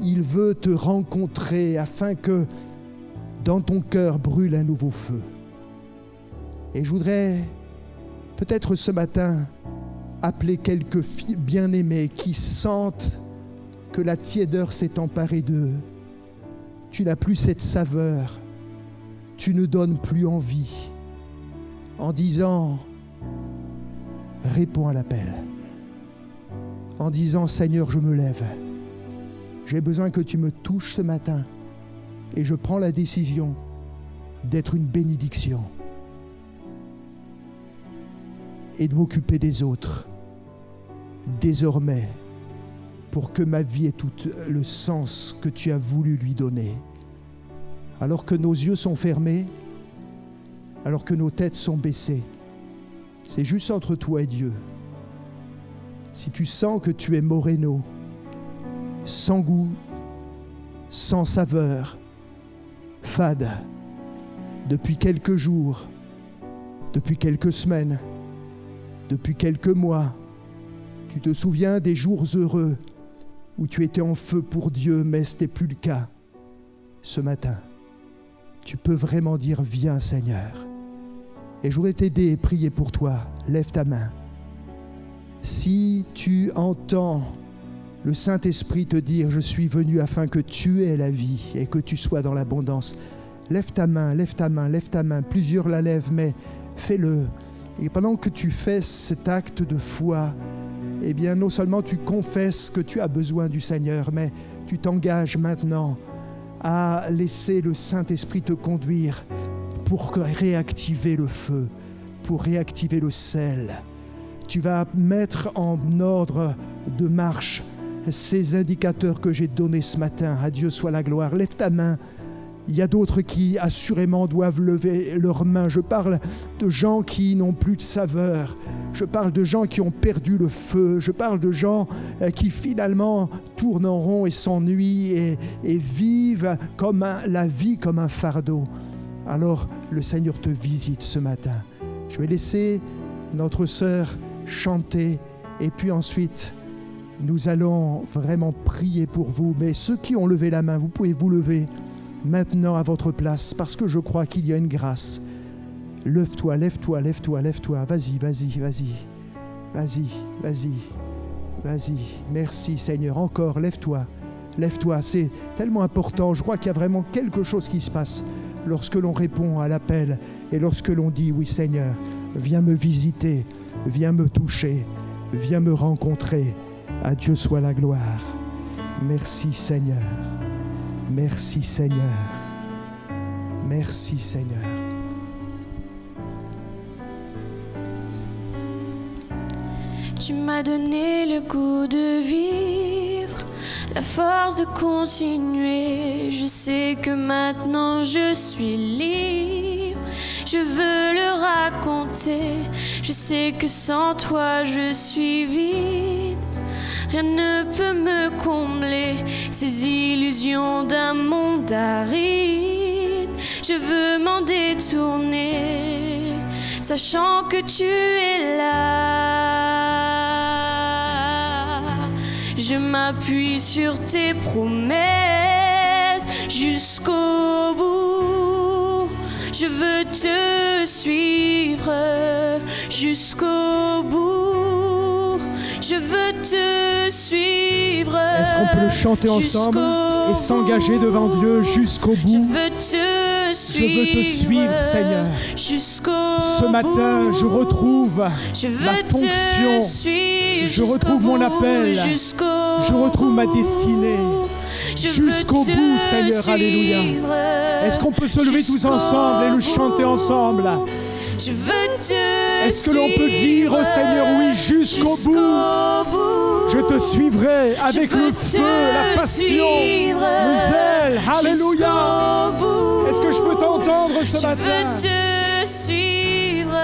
Speaker 5: Il veut te rencontrer afin que dans ton cœur brûle un nouveau feu. Et je voudrais peut-être ce matin appeler quelques filles bien-aimées qui sentent que la tiédeur s'est emparée d'eux. Tu n'as plus cette saveur, tu ne donnes plus envie. En disant, réponds à l'appel. En disant, Seigneur, je me lève. J'ai besoin que tu me touches ce matin. Et je prends la décision d'être une bénédiction. Et de m'occuper des autres. Désormais, pour que ma vie ait tout le sens que tu as voulu lui donner. Alors que nos yeux sont fermés, alors que nos têtes sont baissées, c'est juste entre toi et Dieu. Si tu sens que tu es moreno, sans goût, sans saveur, fade, depuis quelques jours, depuis quelques semaines, depuis quelques mois, tu te souviens des jours heureux où tu étais en feu pour Dieu, mais ce n'était plus le cas. Ce matin, tu peux vraiment dire « Viens Seigneur ». Et je voudrais t'aider et prier pour toi. Lève ta main. Si tu entends le Saint-Esprit te dire « Je suis venu afin que tu aies la vie et que tu sois dans l'abondance », lève ta main, lève ta main, lève ta main. Plusieurs la lèvent, mais fais-le. Et pendant que tu fais cet acte de foi, eh bien, non seulement tu confesses que tu as besoin du Seigneur, mais tu t'engages maintenant à laisser le Saint-Esprit te conduire pour réactiver le feu, pour réactiver le sel. Tu vas mettre en ordre de marche ces indicateurs que j'ai donnés ce matin. À Dieu soit la gloire. Lève ta main. Il y a d'autres qui assurément doivent lever leurs mains. Je parle de gens qui n'ont plus de saveur. Je parle de gens qui ont perdu le feu. Je parle de gens qui finalement tournent en rond et s'ennuient et vivent comme la vie comme un fardeau. Alors le Seigneur te visite ce matin. Je vais laisser notre sœur chanter et puis ensuite nous allons vraiment prier pour vous. Mais ceux qui ont levé la main, vous pouvez vous lever maintenant à votre place, parce que je crois qu'il y a une grâce. Lève-toi, lève-toi, lève-toi, lève-toi. Vas-y, vas-y, vas-y. Vas-y, vas-y, vas-y. Merci Seigneur. Encore, lève-toi. Lève-toi. C'est tellement important. Je crois qu'il y a vraiment quelque chose qui se passe lorsque l'on répond à l'appel et lorsque l'on dit, oui Seigneur, viens me visiter, viens me toucher, viens me rencontrer. À Dieu soit la gloire. Merci Seigneur. Merci Seigneur. Merci Seigneur.
Speaker 3: Tu m'as donné le goût de vivre, la force de continuer. Je sais que maintenant je suis libre. Je veux le raconter. Je sais que sans toi je suis vide. Rien ne peut me combler ces illusions d'un monde aride. Je veux m'en détourner, sachant que tu es là. Je m'appuie sur tes promesses jusqu'au bout. Je veux te suivre jusqu'au bout. Je veux te suivre.
Speaker 5: Est-ce qu'on peut le chanter ensemble et s'engager devant Dieu jusqu'au bout?
Speaker 3: Je veux te
Speaker 5: suivre, Seigneur. Ce matin, je retrouve la fonction. Je retrouve mon appel. Je retrouve ma destinée. Jusqu'au bout, Seigneur. Alléluia. Est-ce qu'on peut se lever tous ensemble et le chanter ensemble? Est-ce que l'on peut dire au Seigneur, oui, jusqu'au bout? Je te suivrai avec le feu, la passion, le zèle. Alléluia. Est-ce que je peux t'entendre ce matin?
Speaker 3: Je veux te suivre.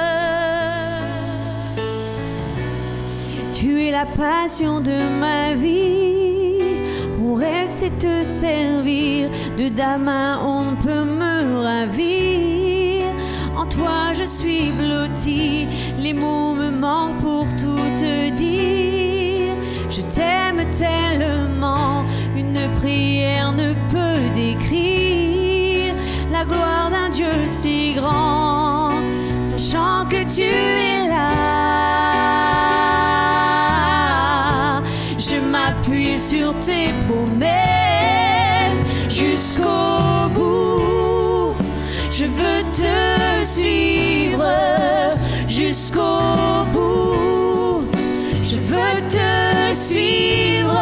Speaker 2: Tu es la passion de ma vie. Mon rêve, c'est te servir. De ta main, on ne peut me ravir.
Speaker 3: En toi je suis blotti, les mots me manquent pour tout te dire. Je t'aime tellement, une prière ne peut décrire la gloire d'un Dieu si grand, sachant que tu es là. Je m'appuie sur tes promesses jusqu'au bout. Je veux te suivre jusqu'au bout. Je veux te suivre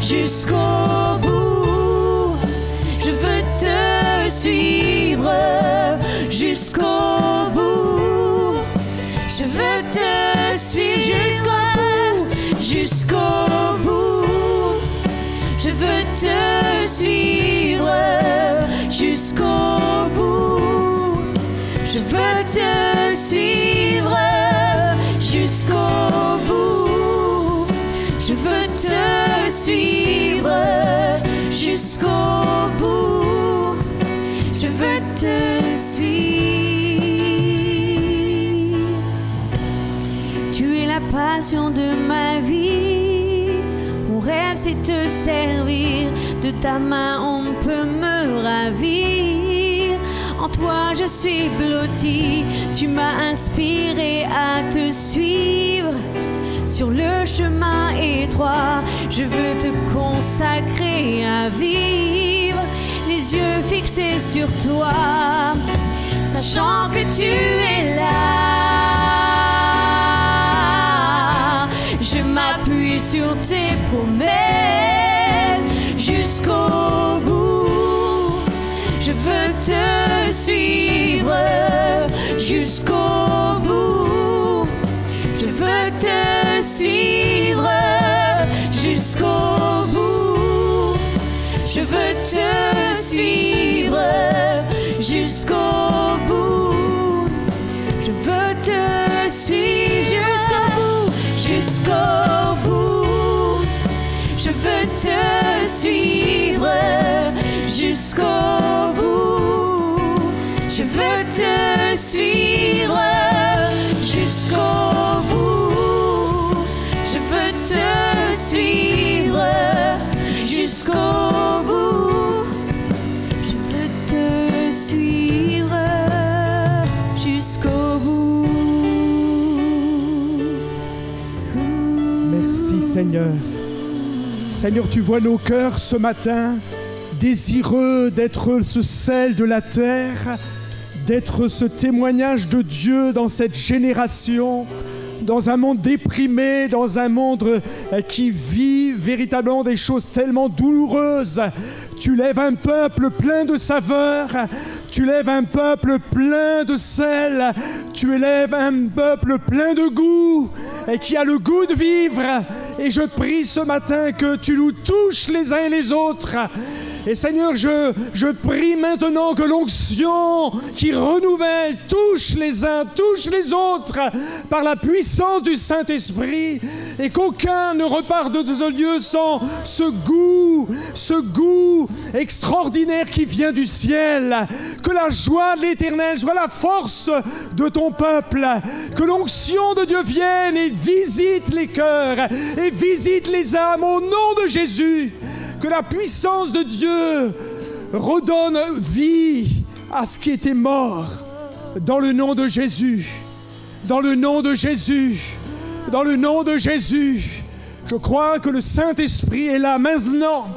Speaker 3: jusqu'au bout. Je veux te suivre jusqu'au bout. Je veux te suivre jusqu'au bout. Je veux te suivre jusqu'au bout. Je veux te suivre jusqu'au bout. Je veux te suivre jusqu'au bout. Je veux te suivre. Tu es la passion de ma vie. Mon rêve c'est te servir. De ta main on ne peut me ravir. En toi je suis blotti. Tu m'as inspiré à te suivre. Sur le chemin étroit, je veux te consacrer à vivre. Les yeux fixés sur toi, sachant que tu es là. Je m'appuie sur tes promesses jusqu'au bout. Je veux te suivre jusqu'au bout. Je veux te suivre jusqu'au bout. Je veux te suivre jusqu'au bout. Je veux te suivre jusqu'au bout. Je veux te suivre jusqu'au bout. Je veux te suivre jusqu'au bout. Je veux te suivre jusqu'au bout. Je veux te suivre jusqu'au bout.
Speaker 5: Merci Seigneur. Seigneur, tu vois nos cœurs ce matin, désireux d'être ce sel de la terre, d'être ce témoignage de Dieu dans cette génération, dans un monde déprimé, dans un monde qui vit véritablement des choses tellement douloureuses. Tu lèves un peuple plein de saveurs, tu lèves un peuple plein de sel, tu élèves un peuple plein de goût et qui a le goût de vivre. Et je prie ce matin que tu nous touches les uns et les autres. Et Seigneur, je prie maintenant que l'onction qui renouvelle touche les uns, touche les autres par la puissance du Saint-Esprit et qu'aucun ne repart de ce lieu sans ce goût extraordinaire qui vient du ciel. Que la joie de l'Éternel soit la force de ton peuple. Que l'onction de Dieu vienne et visite les cœurs et visite les âmes au nom de Jésus. Que la puissance de Dieu redonne vie à ce qui était mort. Dans le nom de Jésus. Dans le nom de Jésus. Dans le nom de Jésus. Je crois que le Saint-Esprit est là maintenant.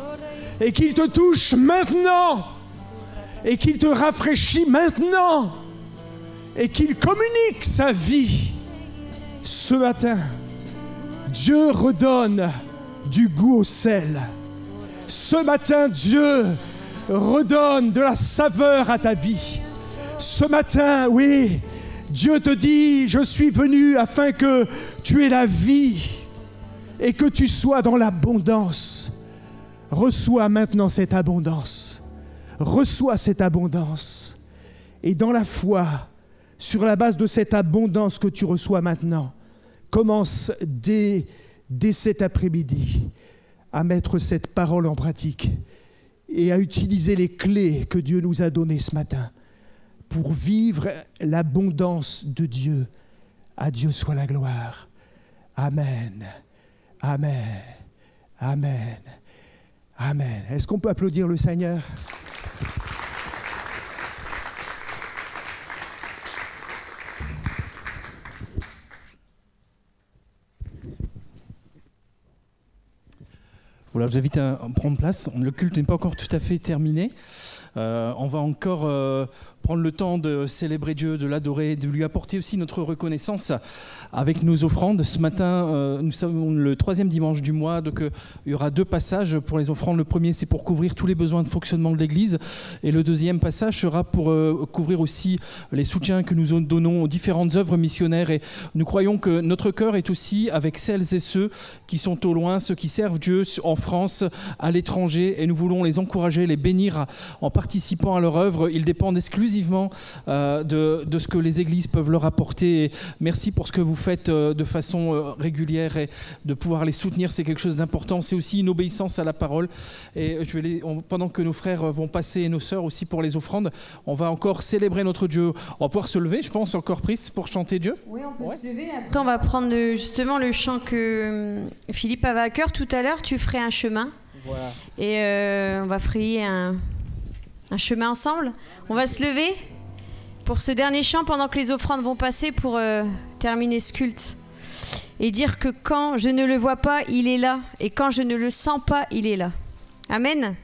Speaker 5: Et qu'il te touche maintenant. Et qu'il te rafraîchit maintenant. Et qu'il communique sa vie. Ce matin, Dieu redonne du goût au sel. Ce matin, Dieu redonne de la saveur à ta vie. Ce matin, oui, Dieu te dit, je suis venu afin que tu aies la vie et que tu sois dans l'abondance. Reçois maintenant cette abondance. Reçois cette abondance. Et dans la foi, sur la base de cette abondance que tu reçois maintenant, commence dès cet après-midi à mettre cette parole en pratique et à utiliser les clés que Dieu nous a données ce matin pour vivre l'abondance de Dieu. À Dieu soit la gloire. Amen. Amen. Amen. Amen. Est-ce qu'on peut applaudir le Seigneur?
Speaker 1: Voilà, je vous invite à prendre place. Le culte n'est pas encore tout à fait terminé. On va encore prendre le temps de célébrer Dieu, de l'adorer, de lui apporter aussi notre reconnaissance avec nos offrandes. Ce matin, nous sommes le 3e dimanche du mois, donc il y aura 2 passages pour les offrandes. Le premier, c'est pour couvrir tous les besoins de fonctionnement de l'Église, et le deuxième passage sera pour couvrir aussi les soutiens que nous donnons aux différentes œuvres missionnaires. Et nous croyons que notre cœur est aussi avec celles et ceux qui sont au loin, ceux qui servent Dieu en France, à l'étranger, et nous voulons les encourager, les bénir en participant à leur œuvre. Ils dépendent exclusivement de ce que les églises peuvent leur apporter. Et merci pour ce que vous faites de façon régulière, et de pouvoir les soutenir, c'est quelque chose d'important. C'est aussi une obéissance à la parole. Et pendant que nos frères vont passer, et nos sœurs aussi, pour les offrandes, on va encore célébrer notre Dieu. On va pouvoir se lever, je pense, encore prise pour chanter Dieu.
Speaker 2: Oui, on peut se lever. Après, on va prendre justement le chant que Philippe avait à cœur tout à l'heure. Tu ferais un chemin.
Speaker 1: Voilà.
Speaker 2: Et on va frayer un chemin ensemble. On va se lever pour ce dernier chant pendant que les offrandes vont passer, pour terminer ce culte. Et dire que quand je ne le vois pas, il est là. Et quand je ne le sens pas, il est là. Amen.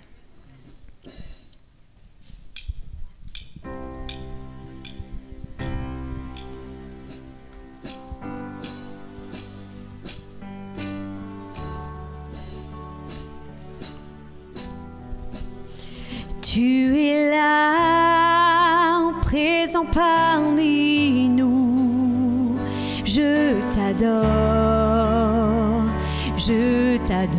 Speaker 3: Tu es là, présent parmi nous. Je t'adore, je t'adore.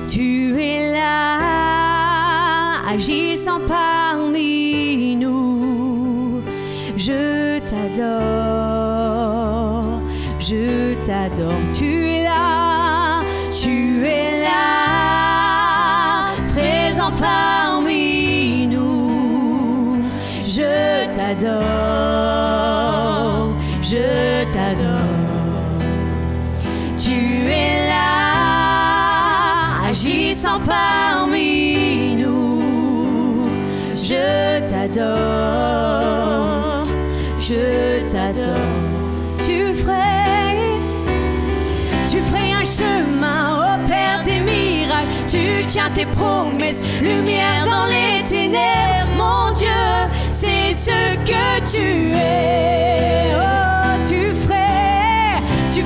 Speaker 3: Tu es là, agissant parmi nous. Je t'adore, je t'adore. Tu es là, tu es là, présent parmi nous. Je t'adore, je t'adore. Tu es là, agissant parmi nous. Je t'adore, je t'adore. Tu ferais un chemin, ô Père des miracles. Tu tiens tes promesses, lumière dans les ténèbres. Mon Dieu, c'est ce que tu es. Oh, tu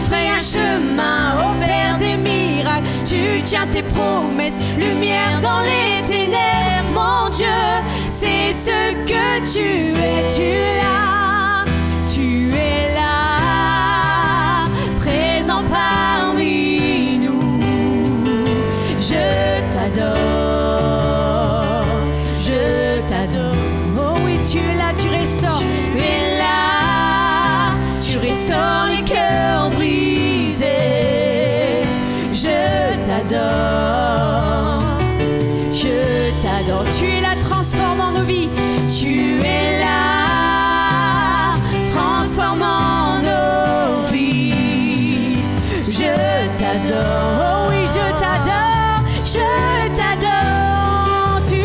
Speaker 3: ferais un chemin, ô Père des miracles. Tu tiens tes promesses, lumière dans les ténèbres. Mon Dieu, c'est ce que tu es. Tu es là, tu es là, présent parmi nous. Je t'adore, je t'adore. Oh oui, tu es là, tu ressors. Tu es là, tu ressors les cœurs brisés. Je t'adore, je t'adore. Tu es là, transformant nos vies. Tu es là, transformant nos vies. Je t'adore, oh oui, je t'adore, je t'adore. Tu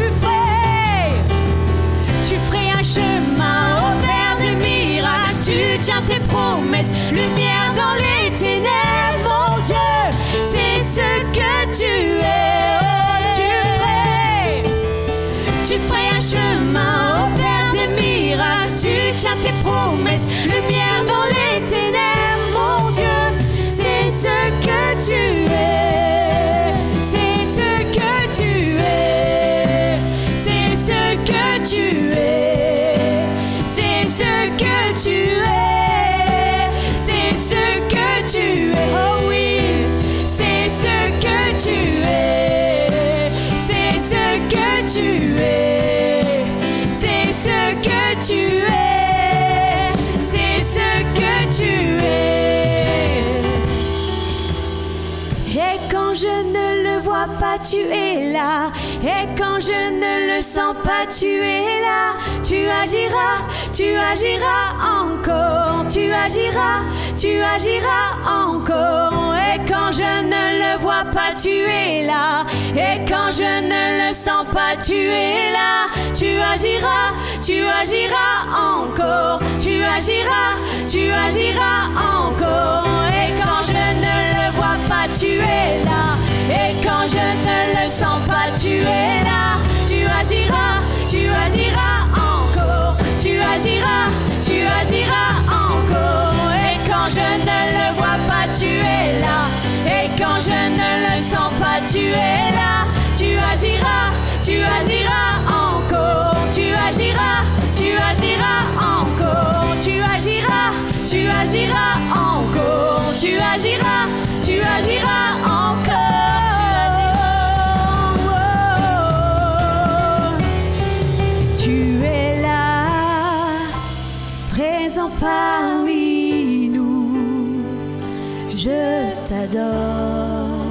Speaker 3: ferais un chemin, ô Père des miracles. Tu tiens tes promesses, lumière dans les ténèbres. Mon Dieu, c'est ce que tu es. Tu ferais un chemin, ô Père des miracles. Tu tiens tes promesses, lumière dans les ténèbres. Mon Dieu, c'est ce que tu es. C'est ce que tu es. C'est ce que tu es. C'est ce que tu es. C'est ce que tu es. Oh oui, c'est ce que tu es. C'est ce que tu es. C'est ce que tu es. C'est ce que tu es. Et quand je ne le vois vois pas, tu es là. Et quand je ne le sens pas, tu es là. Tu agiras encore. Tu agiras encore. Et quand je ne le vois pas, tu es là. Et quand je ne le sens pas, tu es là. Tu agiras encore. Tu agiras encore. Et quand je ne le vois pas, tu es là. Et quand je ne le sens pas, tu es là. Tu agiras encore. Tu agiras encore. Et quand je ne le vois pas, tu es là. Et quand je ne le sens pas, tu es là. Tu agiras encore. Tu agiras encore. Tu agiras encore. Tu agiras encore. Tu es là, présent parmi nous. Je t'adore.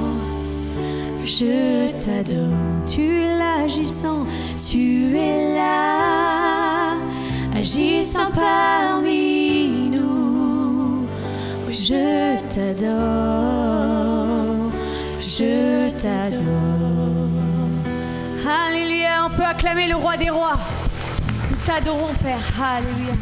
Speaker 3: Tu es là, agissant. Tu es là, agissant parmi nous. Je t'adore. Alléluia, on peut acclamer le roi des rois. Nous t'adorons, Père. Alléluia.